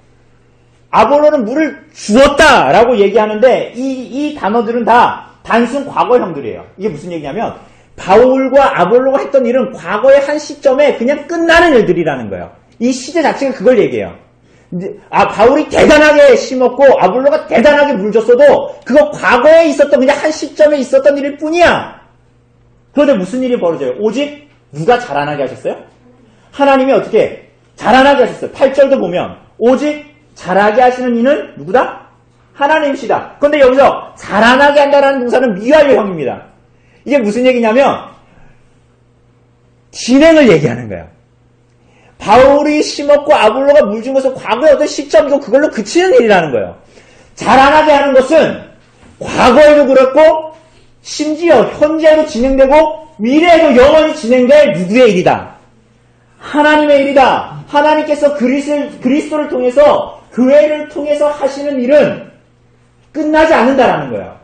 아볼로는 물을 주었다라고 얘기하는데 이 단어들은 다 단순 과거형들이에요. 이게 무슨 얘기냐면 바울과 아볼로가 했던 일은 과거의 한 시점에 그냥 끝나는 일들이라는 거예요. 이 시제 자체가 그걸 얘기해요. 바울이 대단하게 심었고 아볼로가 대단하게 물 줬어도 그거 과거에 있었던 그냥 한 시점에 있었던 일일 뿐이야. 그런데 무슨 일이 벌어져요? 오직 누가 자라나게 하셨어요? 하나님이 어떻게 자라나게 하셨어요? 8절도 보면 오직 자라게 하시는 이는 누구다? 하나님이시다. 그런데 여기서 자라나게 한다는 동사는 미완료형입니다. 이게 무슨 얘기냐면 진행을 얘기하는 거예요. 바울이 심었고 아볼로가 물 준 것은 과거의 어떤 시점이고 그걸로 그치는 일이라는 거예요. 자라나게 하는 것은 과거에도 그렇고 심지어 현재에도 진행되고 미래에도 영원히 진행될 누구의 일이다? 하나님의 일이다. 하나님께서 그리스도를 통해서 교회를 통해서 하시는 일은 끝나지 않는다라는 거예요.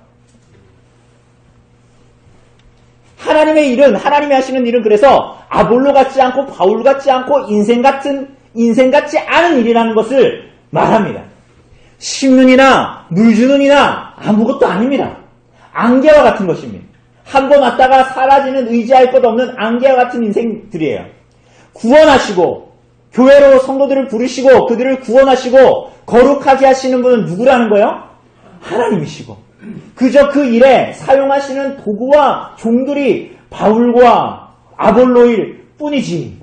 하나님이 하시는 일은 그래서 아볼로 같지 않고 바울 같지 않고 인생 같지 않은 일이라는 것을 말합니다. 심는 이나 물 주는 이나 아무것도 아닙니다. 안개와 같은 것입니다. 한 번 왔다가 사라지는 의지할 것 없는 안개와 같은 인생들이에요. 구원하시고 교회로 성도들을 부르시고 그들을 구원하시고 거룩하게 하시는 분은 누구라는 거예요? 하나님이시고 그저 그 일에 사용하시는 도구와 종들이 바울과 아볼로일 뿐이지.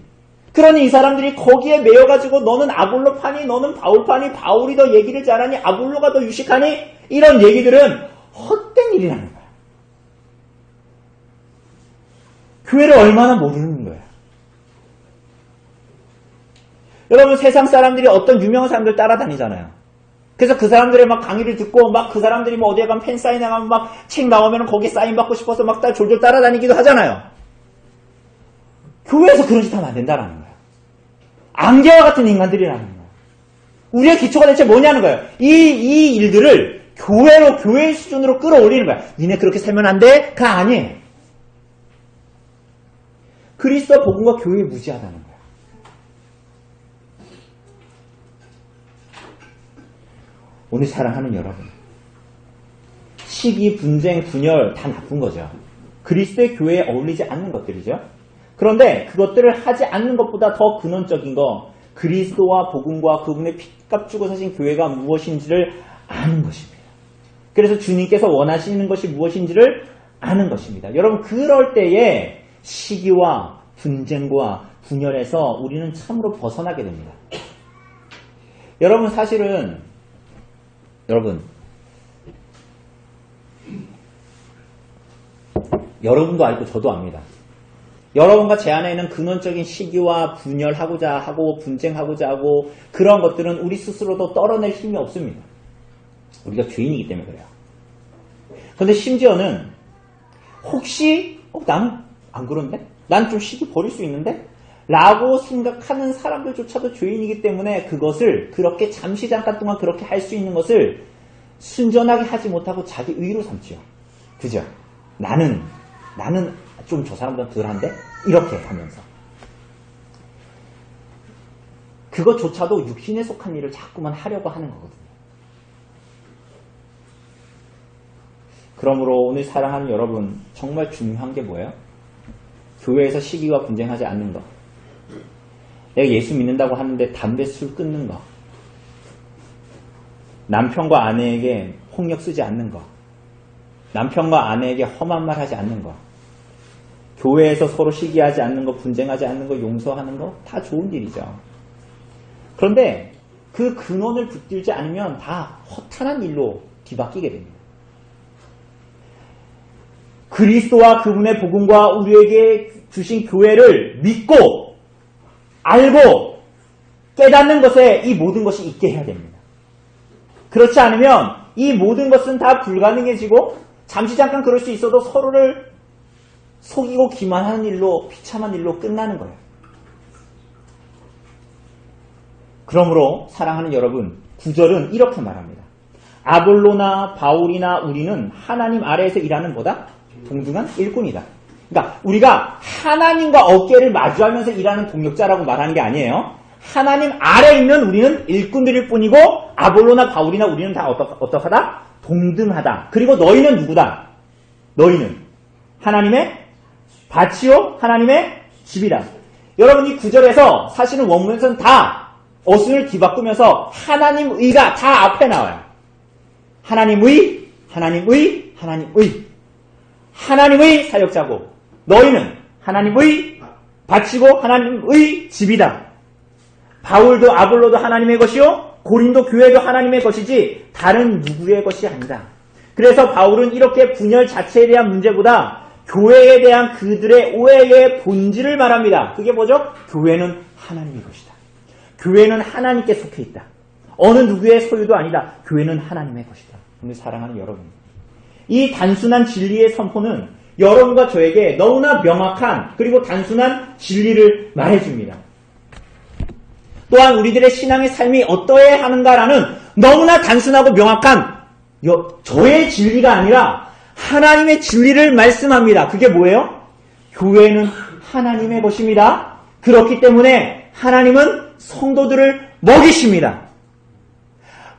그러니 이 사람들이 거기에 매여가지고 너는 아볼로파니 너는 바울파니 바울이 더 얘기를 잘하니 아볼로가 더 유식하니 이런 얘기들은 헛된 일이라는 거야. 교회를 얼마나 모르는 거야. 여러분 세상 사람들이 어떤 유명한 사람들 따라다니잖아요. 그래서 그 사람들의 막 강의를 듣고 막 그 사람들이 뭐 어디에 가면 팬 사인회 가면 막 책 나오면 거기 사인 받고 싶어서 막 졸졸 따라다니기도 하잖아요. 교회에서 그런 짓 하면 안 된다라는 거예요. 안개와 같은 인간들이라는 거예요. 우리의 기초가 대체 뭐냐는 거예요. 이 일들을 교회의 수준으로 끌어올리는 거야. 니네 그렇게 살면 안 돼? 가 아니에요. 그리스도 복음과 교회에 무지하다는 거예요. 오늘 사랑하는 여러분, 시기, 분쟁, 분열 다 나쁜 거죠. 그리스도의 교회에 어울리지 않는 것들이죠. 그런데 그것들을 하지 않는 것보다 더 근원적인 거, 그리스도와 복음과 그분의 피값 주고 사신 교회가 무엇인지를 아는 것입니다. 그래서 주님께서 원하시는 것이 무엇인지를 아는 것입니다. 여러분 그럴 때에 시기와 분쟁과 분열에서 우리는 참으로 벗어나게 됩니다. 여러분 사실은 여러분도 알고 저도 압니다. 여러분과 제 안에 있는 근원적인 시기와 분열하고자 하고 분쟁하고자 하고 그런 것들은 우리 스스로도 떨어낼 힘이 없습니다. 우리가 죄인이기 때문에 그래요. 그런데 심지어는 혹시 나는 안 그런데? 난 좀 시기 버릴 수 있는데? 라고 생각하는 사람들조차도 죄인이기 때문에 그것을 그렇게 잠시 잠깐 동안 그렇게 할 수 있는 것을 순전하게 하지 못하고 자기 의로 삼지요. 그죠? 나는 좀 저 사람보다 덜한데? 이렇게 하면서. 그것조차도 육신에 속한 일을 자꾸만 하려고 하는 거거든요. 그러므로 오늘 사랑하는 여러분, 정말 중요한 게 뭐예요? 교회에서 시기와 분쟁하지 않는 것. 내가 예수 믿는다고 하는데 담배, 술 끊는 거. 남편과 아내에게 폭력 쓰지 않는 거. 남편과 아내에게 험한 말 하지 않는 거. 교회에서 서로 시기하지 않는 거, 분쟁하지 않는 거, 용서하는 거 다 좋은 일이죠. 그런데 그 근원을 붙들지 않으면 다 허탄한 일로 뒤바뀌게 됩니다. 그리스도와 그분의 복음과 우리에게 주신 교회를 믿고 알고 깨닫는 것에 이 모든 것이 있게 해야 됩니다. 그렇지 않으면 이 모든 것은 다 불가능해지고 잠시 잠깐 그럴 수 있어도 서로를 속이고 기만하는 일로 비참한 일로 끝나는 거예요. 그러므로 사랑하는 여러분, 9절은 이렇게 말합니다. 아볼로나 바울이나 우리는 하나님 아래에서 일하는 보다 동등한 일꾼이다. 그러니까 우리가 하나님과 어깨를 마주하면서 일하는 동역자라고 말하는 게 아니에요. 하나님 아래에 있는 우리는 일꾼들일 뿐이고 아볼로나 바울이나 우리는 다 어떡하다? 동등하다. 그리고 너희는 누구다? 너희는 하나님의 밭이요 하나님의 집이다. 여러분 이 구절에서 사실은 원문에서는 다 어순을 뒤바꾸면서 하나님의가 다 앞에 나와요. 하나님의, 하나님의, 하나님의. 하나님의 사역자고 너희는 하나님의 바치고 하나님의 집이다. 바울도 아볼로도 하나님의 것이요 고린도 교회도 하나님의 것이지 다른 누구의 것이 아니다. 그래서 바울은 이렇게 분열 자체에 대한 문제보다 교회에 대한 그들의 오해의 본질을 말합니다. 그게 뭐죠? 교회는 하나님의 것이다. 교회는 하나님께 속해 있다. 어느 누구의 소유도 아니다. 교회는 하나님의 것이다. 오늘 사랑하는 여러분, 이 단순한 진리의 선포는 여러분과 저에게 너무나 명확한 그리고 단순한 진리를 말해줍니다. 또한 우리들의 신앙의 삶이 어떠해야 하는가라는 너무나 단순하고 명확한 저의 진리가 아니라 하나님의 진리를 말씀합니다. 그게 뭐예요? 교회는 하나님의 것입니다. 그렇기 때문에 하나님은 성도들을 먹이십니다.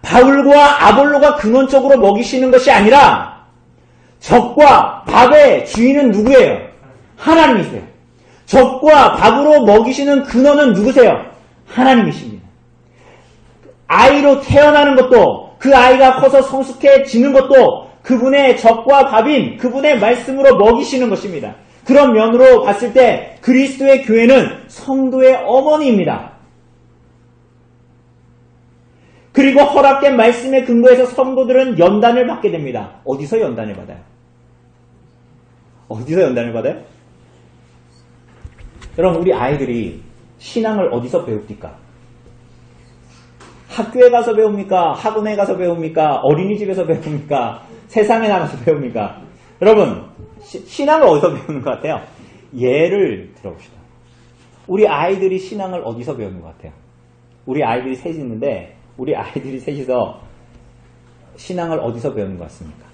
바울과 아볼로가 근원적으로 먹이시는 것이 아니라 젖과 밥의 주인은 누구예요? 하나님이세요. 젖과 밥으로 먹이시는 근원은 누구세요? 하나님이십니다. 아이로 태어나는 것도 그 아이가 커서 성숙해지는 것도 그분의 젖과 밥인 그분의 말씀으로 먹이시는 것입니다. 그런 면으로 봤을 때 그리스도의 교회는 성도의 어머니입니다. 그리고 허락된 말씀에 근거해서 성도들은 연단을 받게 됩니다. 어디서 연단을 받아요? 어디서 연단을 받아요? 여러분, 우리 아이들이 신앙을 어디서 배웁니까? 학교에 가서 배웁니까? 학원에 가서 배웁니까? 어린이집에서 배웁니까? 세상에 나가서 배웁니까? 여러분, 신앙을 어디서 배우는 것 같아요? 예를 들어봅시다. 우리 아이들이 신앙을 어디서 배우는 것 같아요? 우리 아이들이 셋이 있는데 우리 아이들이 셋이서 신앙을 어디서 배우는 것 같습니까?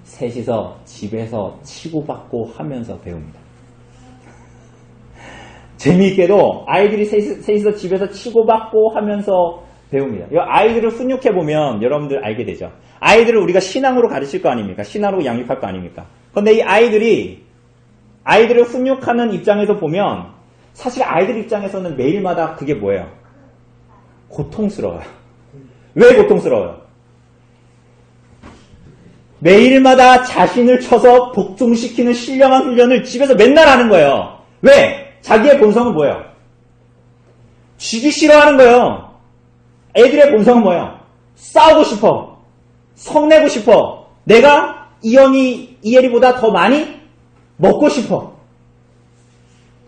셋이서 집에서 치고받고 하면서 배웁니다. 재미있게도 아이들이 셋이서 집에서 치고받고 하면서 배웁니다. 이 아이들을 훈육해보면 여러분들 알게 되죠. 아이들을 우리가 신앙으로 가르칠 거 아닙니까? 신앙으로 양육할 거 아닙니까? 그런데 이 아이들을 훈육하는 입장에서 보면 사실 아이들 입장에서는 매일마다 그게 뭐예요? 고통스러워요. 왜 고통스러워요? 매일마다 자신을 쳐서 복종시키는 신령한 훈련을 집에서 맨날 하는 거예요. 왜? 자기의 본성은 뭐예요? 쥐기 싫어하는 거예요. 애들의 본성은 뭐예요? 싸우고 싶어. 성내고 싶어. 내가 이혜리보다 더 많이 먹고 싶어.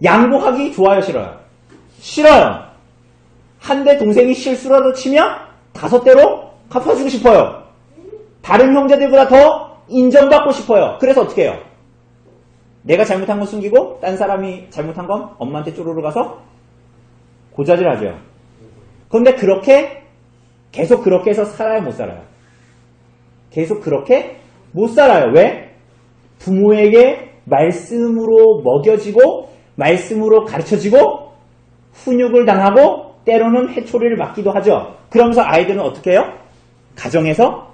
양보하기 좋아요, 싫어요? 싫어요. 한 대 동생이 실수라도 치면 5대로 갚아주고 싶어요. 다른 형제들보다 더 인정받고 싶어요. 그래서 어떻게 해요? 내가 잘못한 건 숨기고 딴 사람이 잘못한 건 엄마한테 쪼르르 가서 고자질하죠. 그런데 계속 그렇게 해서 살아요, 못 살아요? 계속 그렇게 못 살아요. 왜? 부모에게 말씀으로 먹여지고 말씀으로 가르쳐지고 훈육을 당하고 때로는 회초리를 맞기도 하죠. 그러면서 아이들은 어떻게 해요? 가정에서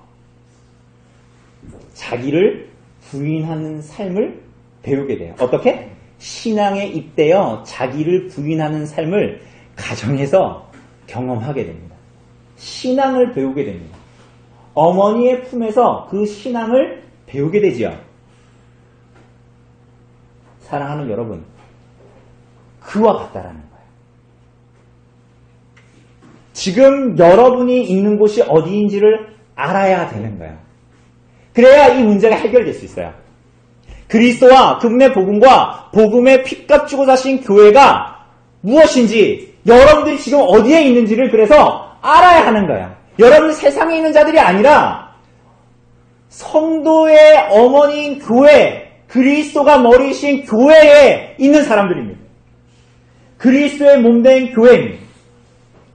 자기를 부인하는 삶을 배우게 돼요. 어떻게? 신앙에 입대어 자기를 부인하는 삶을 가정에서 경험하게 됩니다. 신앙을 배우게 됩니다. 어머니의 품에서 그 신앙을 배우게 되지요. 사랑하는 여러분, 그와 같다라는 거예요. 지금 여러분이 있는 곳이 어디인지를 알아야 되는 거예요. 그래야 이 문제가 해결될 수 있어요. 그리스도와 그분의 복음과 복음의 핏값 주고 사신 교회가 무엇인지 여러분들이 지금 어디에 있는지를 그래서 알아야 하는 거예요. 여러분 세상에 있는 자들이 아니라 성도의 어머니인 교회, 그리스도가 머리이신 교회에 있는 사람들입니다. 그리스도의 몸된 교회입니다.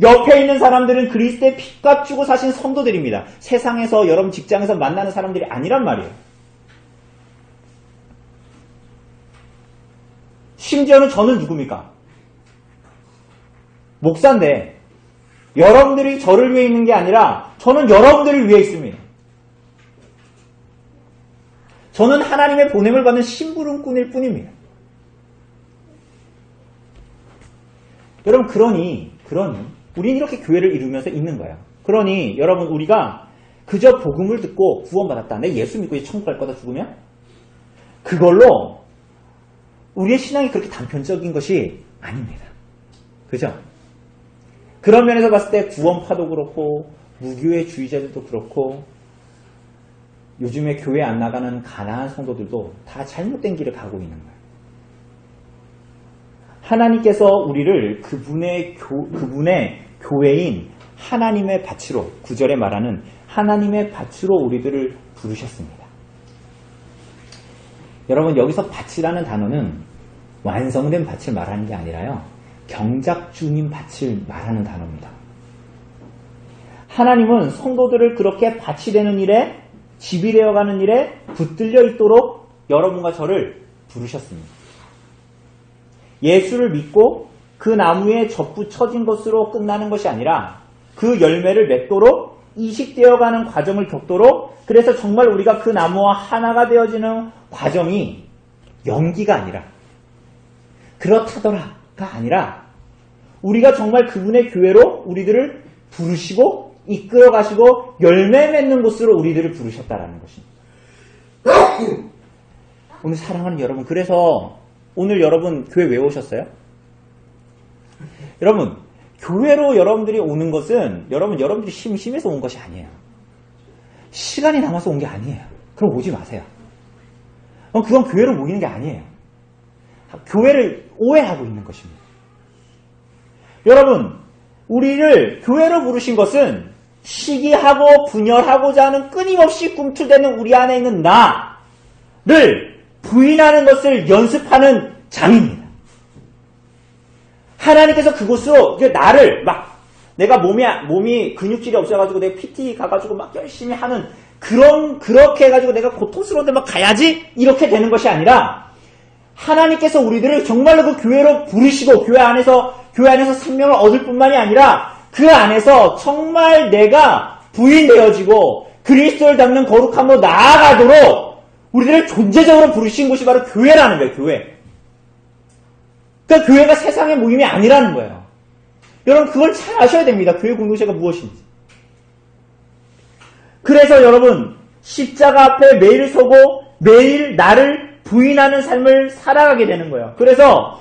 옆에 있는 사람들은 그리스도의 핏값 주고 사신 성도들입니다. 세상에서 여러분 직장에서 만나는 사람들이 아니란 말이에요. 심지어는 저는 누굽니까? 목사인데 여러분들이 저를 위해 있는 게 아니라 저는 여러분들을 위해 있습니다. 저는 하나님의 보냄을 받는 심부름꾼일 뿐입니다. 여러분, 그러니 그러니 우리는 이렇게 교회를 이루면서 있는 거예요. 그러니 여러분 우리가 그저 복음을 듣고 구원받았다. 내 예수 믿고 이제 천국 갈 거다 죽으면? 그걸로 우리의 신앙이 그렇게 단편적인 것이 아닙니다. 그죠? 그런 면에서 봤을 때 구원파도 그렇고 무교회 주의자들도 그렇고 요즘에 교회 안 나가는 가난한 성도들도 다 잘못된 길을 가고 있는 거예요. 하나님께서 우리를 그분의 교회인 하나님의 밭으로 9절에 말하는 하나님의 밭으로 우리들을 부르셨습니다. 여러분 여기서 밭이라는 단어는 완성된 밭을 말하는 게 아니라요. 경작중인 밭을 말하는 단어입니다. 하나님은 성도들을 그렇게 밭이 되는 일에 집이 되어가는 일에 붙들려 있도록 여러분과 저를 부르셨습니다. 예수를 믿고 그 나무에 접붙여진 것으로 끝나는 것이 아니라 그 열매를 맺도록 이식되어가는 과정을 겪도록 그래서 정말 우리가 그 나무와 하나가 되어지는 과정이 연기가 아니라 그렇다더라가 아니라 우리가 정말 그분의 교회로 우리들을 부르시고 이끌어 가시고 열매 맺는 곳으로 우리들을 부르셨다라는 것입니다. 오늘 사랑하는 여러분, 그래서 오늘 여러분 교회 왜 오셨어요? 여러분 교회로 여러분들이 오는 것은 여러분들이 심심해서 온 것이 아니에요. 시간이 남아서 온 게 아니에요. 그럼 오지 마세요. 그건 교회로 모이는 게 아니에요. 교회를 오해하고 있는 것입니다. 여러분 우리를 교회로 부르신 것은 시기하고 분열하고자 하는 끊임없이 꿈틀대는 우리 안에 있는 나를 부인하는 것을 연습하는 장입니다. 하나님께서 그곳으로 나를 막 내가 몸이 근육질이 없어가지고 내가 PT 가가지고 막 열심히 하는 그렇게 해가지고 내가 고통스러운데 막 가야지 이렇게 되는 것이 아니라 하나님께서 우리들을 정말로 그 교회로 부르시고 교회 안에서 생명을 얻을 뿐만이 아니라 그 안에서 정말 내가 부인되어지고 그리스도를 닮는 거룩함으로 나아가도록 우리들을 존재적으로 부르신 곳이 바로 교회라는 거예요. 교회. 그러니까 교회가 세상의 모임이 아니라는 거예요. 여러분 그걸 잘 아셔야 됩니다. 교회 공동체가 무엇인지. 그래서 여러분 십자가 앞에 매일 서고 매일 나를 부인하는 삶을 살아가게 되는 거예요. 그래서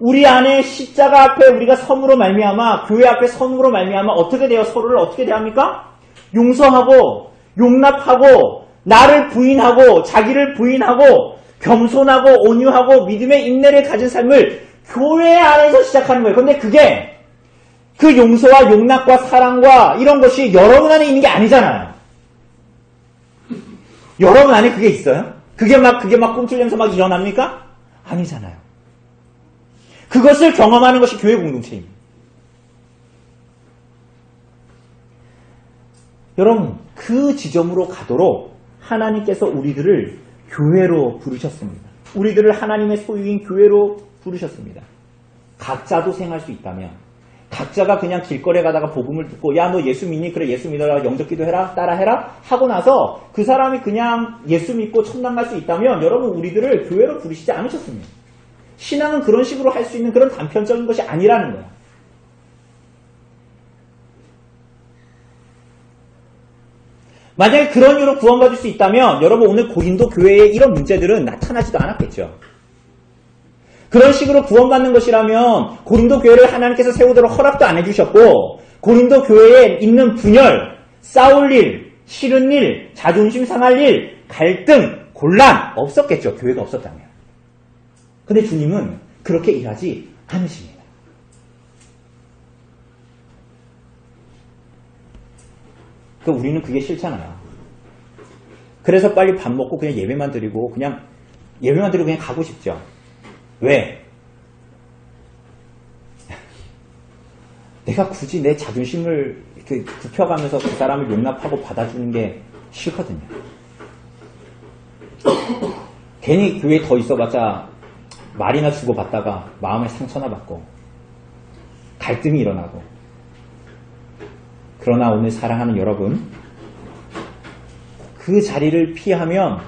우리 안에 십자가 앞에 우리가 섬으로 말미암아 교회 앞에 섬으로 말미암아 어떻게 돼요? 서로를 어떻게 대합니까? 용서하고 용납하고 나를 부인하고 자기를 부인하고 겸손하고 온유하고 믿음의 인내를 가진 삶을 교회 안에서 시작하는 거예요. 그런데 그게 그 용서와 용납과 사랑과 이런 것이 여러분 안에 있는 게 아니잖아요. 여러분 안에 그게 있어요? 그게 막 꿈틀대면서 막 일어납니까? 아니잖아요. 그것을 경험하는 것이 교회 공동체입니다. 여러분, 그 지점으로 가도록 하나님께서 우리들을 교회로 부르셨습니다. 우리들을 하나님의 소유인 교회로 부르셨습니다. 각자도 생할 수 있다면 각자가 그냥 길거리에 가다가 복음을 듣고 야 너 예수 믿니? 그래 예수 믿어라 영접기도 해라 따라해라 하고 나서 그 사람이 그냥 예수 믿고 천당 갈 수 있다면 여러분 우리들을 교회로 부르시지 않으셨습니다. 신앙은 그런 식으로 할 수 있는 그런 단편적인 것이 아니라는 거예요. 만약에 그런 이유로 구원받을 수 있다면 여러분 오늘 고린도 교회에 이런 문제들은 나타나지도 않았겠죠. 그런 식으로 구원받는 것이라면 고린도 교회를 하나님께서 세우도록 허락도 안 해주셨고 고린도 교회에 있는 분열, 싸울 일, 싫은 일, 자존심 상할 일, 갈등, 곤란 없었겠죠. 교회가 없었다면. 근데 주님은 그렇게 일하지 않으십니다. 그러니까 우리는 그게 싫잖아요. 그래서 빨리 밥 먹고 그냥 예배만 드리고 그냥 가고 싶죠. 왜? 내가 굳이 내 자존심을 이렇게 굽혀가면서 그 사람을 용납하고 받아주는 게 싫거든요. 괜히 교회에 더 있어봤자 말이나 주고받다가 마음에 상처나 받고 갈등이 일어나고. 그러나 오늘 사랑하는 여러분, 그 자리를 피하면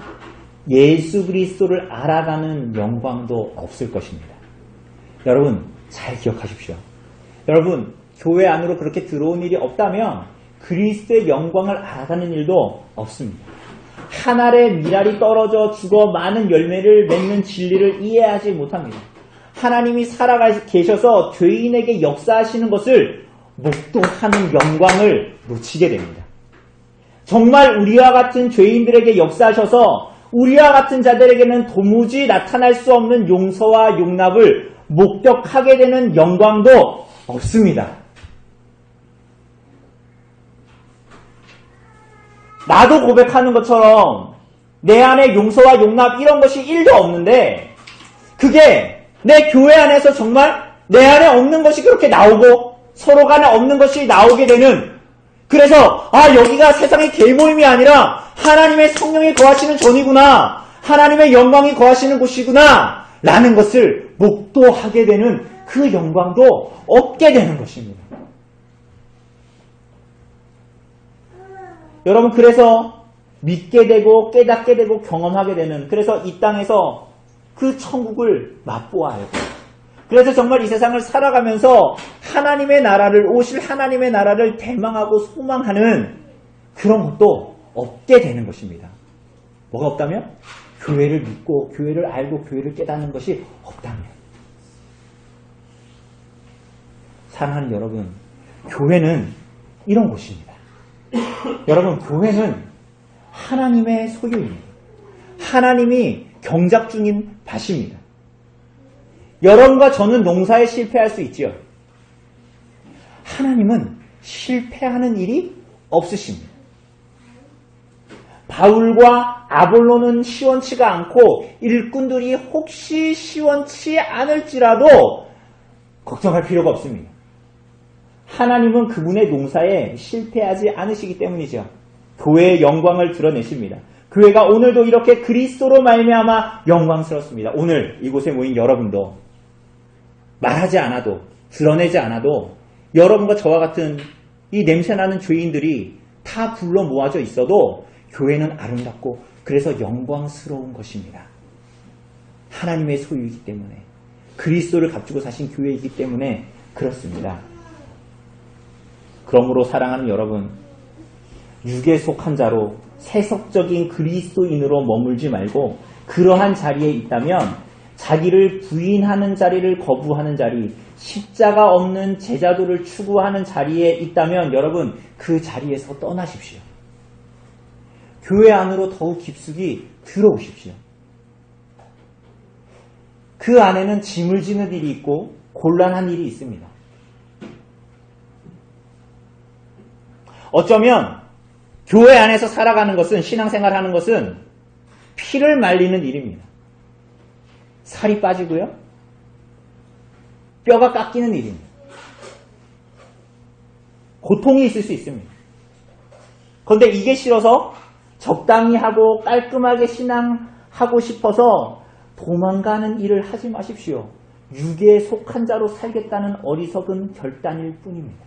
예수 그리스도를 알아가는 영광도 없을 것입니다. 여러분 잘 기억하십시오. 여러분 교회 안으로 그렇게 들어온 일이 없다면 그리스도의 영광을 알아가는 일도 없습니다. 한 알의 밀알이 떨어져 죽어 많은 열매를 맺는 진리를 이해하지 못합니다. 하나님이 살아가 계셔서 죄인에게 역사하시는 것을 목도하는 영광을 놓치게 됩니다. 정말 우리와 같은 죄인들에게 역사하셔서 우리와 같은 자들에게는 도무지 나타날 수 없는 용서와 용납을 목격하게 되는 영광도 없습니다. 나도 고백하는 것처럼 내 안에 용서와 용납 이런 것이 1도 없는데 그게 내 교회 안에서 정말 내 안에 없는 것이 그렇게 나오고 서로 간에 없는 것이 나오게 되는, 그래서 여기가 세상의 개모임이 아니라 하나님의 성령이 거하시는 전이구나, 하나님의 영광이 거하시는 곳이구나 라는 것을 목도하게 되는 그 영광도 얻게 되는 것입니다. 여러분, 그래서 믿게 되고 깨닫게 되고 경험하게 되는, 그래서 이 땅에서 그 천국을 맛보아야 돼요. 그래서 정말 이 세상을 살아가면서 하나님의 나라를, 오실 하나님의 나라를 대망하고 소망하는 그런 것도 없게 되는 것입니다. 뭐가 없다면? 교회를 믿고 교회를 알고 교회를 깨닫는 것이 없다면. 사랑하는 여러분, 교회는 이런 곳입니다. 여러분, 교회는 하나님의 소유입니다. 하나님이 경작 중인 밭입니다. 여러분과 저는 농사에 실패할 수 있지요. 하나님은 실패하는 일이 없으십니다. 바울과 아볼로는 시원치가 않고 일꾼들이 혹시 시원치 않을지라도 걱정할 필요가 없습니다. 하나님은 그분의 농사에 실패하지 않으시기 때문이죠. 교회의 영광을 드러내십니다. 교회가 오늘도 이렇게 그리스도로 말미암아 영광스럽습니다. 오늘 이곳에 모인 여러분도 말하지 않아도, 드러내지 않아도 여러분과 저와 같은 이 냄새나는 죄인들이 다 불러 모아져 있어도 교회는 아름답고 그래서 영광스러운 것입니다. 하나님의 소유이기 때문에, 그리스도를 값주고 사신 교회이기 때문에 그렇습니다. 그러므로 사랑하는 여러분, 육에 속한 자로 세속적인 그리스도인으로 머물지 말고 그러한 자리에 있다면 자기를 부인하는 자리를 거부하는 자리, 십자가 없는 제자도를 추구하는 자리에 있다면 여러분, 그 자리에서 떠나십시오. 교회 안으로 더욱 깊숙이 들어오십시오. 그 안에는 짐을 지는 일이 있고 곤란한 일이 있습니다. 어쩌면 교회 안에서 살아가는 것은, 신앙생활하는 것은 피를 말리는 일입니다. 살이 빠지고요, 뼈가 깎이는 일입니다. 고통이 있을 수 있습니다. 그런데 이게 싫어서 적당히 하고 깔끔하게 신앙하고 싶어서 도망가는 일을 하지 마십시오. 육에 속한 자로 살겠다는 어리석은 결단일 뿐입니다.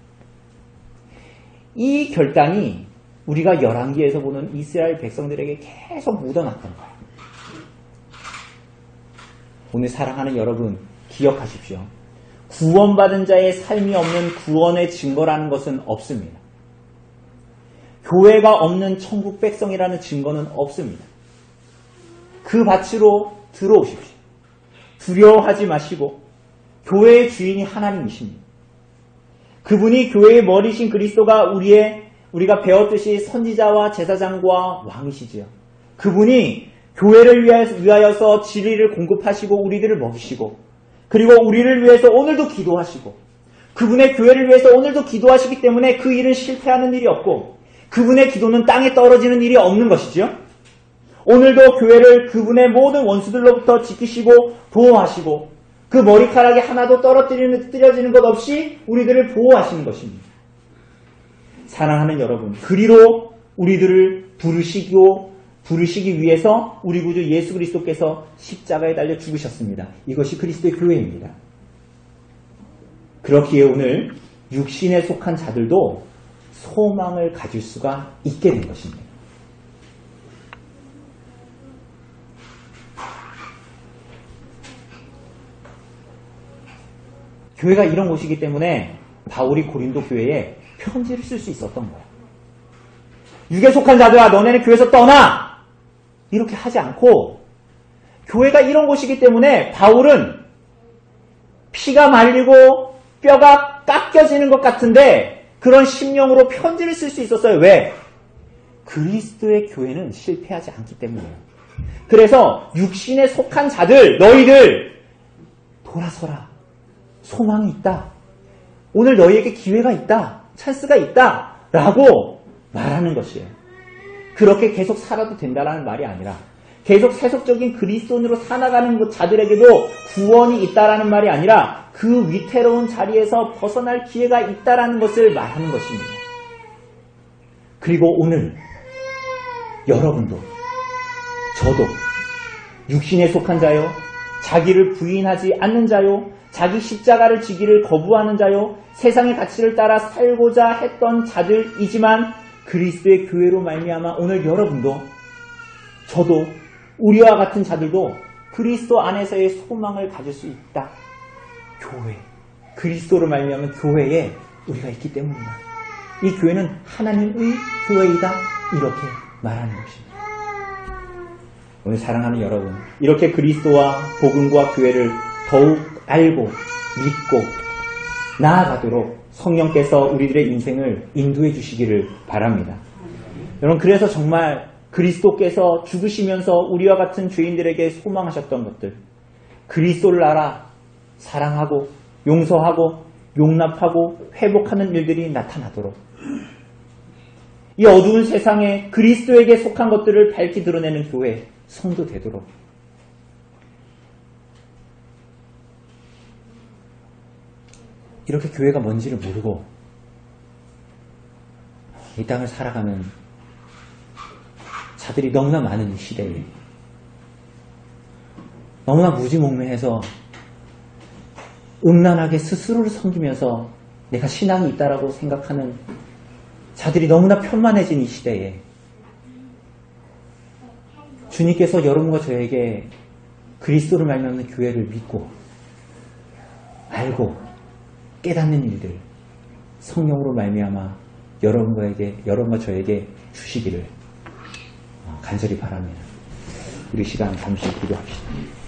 이 결단이 우리가 열왕기에서 보는 이스라엘 백성들에게 계속 묻어났던 거예요. 오늘 사랑하는 여러분, 기억하십시오. 구원받은 자의 삶이 없는 구원의 증거라는 것은 없습니다. 교회가 없는 천국 백성이라는 증거는 없습니다. 그 밭으로 들어오십시오. 두려워하지 마시고 교회의 주인이 하나님이십니다. 그분이 교회의 머리신 그리스도가 우리가 배웠듯이 선지자와 제사장과 왕이시지요. 그분이 교회를 위하여서 진리를 공급하시고 우리들을 먹이시고, 그리고 우리를 위해서 오늘도 기도하시고, 그분의 교회를 위해서 오늘도 기도하시기 때문에 그 일은 실패하는 일이 없고 그분의 기도는 땅에 떨어지는 일이 없는 것이죠. 오늘도 교회를 그분의 모든 원수들로부터 지키시고 보호하시고 그 머리카락이 하나도 떨어뜨려지는 것 없이 우리들을 보호하시는 것입니다. 사랑하는 여러분, 그리로 우리들을 부르시기 위해서 우리 구주 예수 그리스도께서 십자가에 달려 죽으셨습니다. 이것이 그리스도의 교회입니다. 그렇기에 오늘 육신에 속한 자들도 소망을 가질 수가 있게 된 것입니다. 교회가 이런 곳이기 때문에 바울이 고린도 교회에 편지를 쓸 수 있었던 거야. 육에 속한 자들아 너네는 교회에서 떠나! 이렇게 하지 않고 교회가 이런 곳이기 때문에 바울은 피가 말리고 뼈가 깎여지는 것 같은데 그런 심령으로 편지를 쓸 수 있었어요. 왜? 그리스도의 교회는 실패하지 않기 때문이에요. 그래서 육신에 속한 자들, 너희들 돌아서라. 소망이 있다. 오늘 너희에게 기회가 있다. 찬스가 있다. 라고 말하는 것이에요. 그렇게 계속 살아도 된다라는 말이 아니라 계속 세속적인 그리스도인으로 살아가는 자들에게도 구원이 있다라는 말이 아니라 그 위태로운 자리에서 벗어날 기회가 있다라는 것을 말하는 것입니다. 그리고 오늘 여러분도 저도 육신에 속한 자요, 자기를 부인하지 않는 자요, 자기 십자가를 지기를 거부하는 자요, 세상의 가치를 따라 살고자 했던 자들이지만 그리스도의 교회로 말미암아 오늘 여러분도 저도 우리와 같은 자들도 그리스도 안에서의 소망을 가질 수 있다. 교회, 그리스도로 말미암은 교회에 우리가 있기 때문이다. 이 교회는 하나님의 교회이다. 이렇게 말하는 것입니다. 오늘 사랑하는 여러분, 이렇게 그리스도와 복음과 교회를 더욱 알고 믿고 나아가도록 성령께서 우리들의 인생을 인도해 주시기를 바랍니다. 여러분, 그래서 정말 그리스도께서 죽으시면서 우리와 같은 죄인들에게 소망하셨던 것들, 그리스도를 알아 사랑하고 용서하고 용납하고 회복하는 일들이 나타나도록, 이 어두운 세상에 그리스도에게 속한 것들을 밝히 드러내는 교회, 성도 되도록 이렇게 교회가 뭔지를 모르고 이 땅을 살아가는 자들이 너무나 많은 이 시대에 너무나 무지몽매해서 음란하게 스스로를 섬기면서 내가 신앙이 있다라고 생각하는 자들이 너무나 편만해진 이 시대에 주님께서 여러분과 저에게 그리스도를 말미암는 교회를 믿고 알고 깨닫는 일들 성령으로 말미암아 여러분과 저에게 주시기를 간절히 바랍니다. 우리 시간 잠시 기도합시다.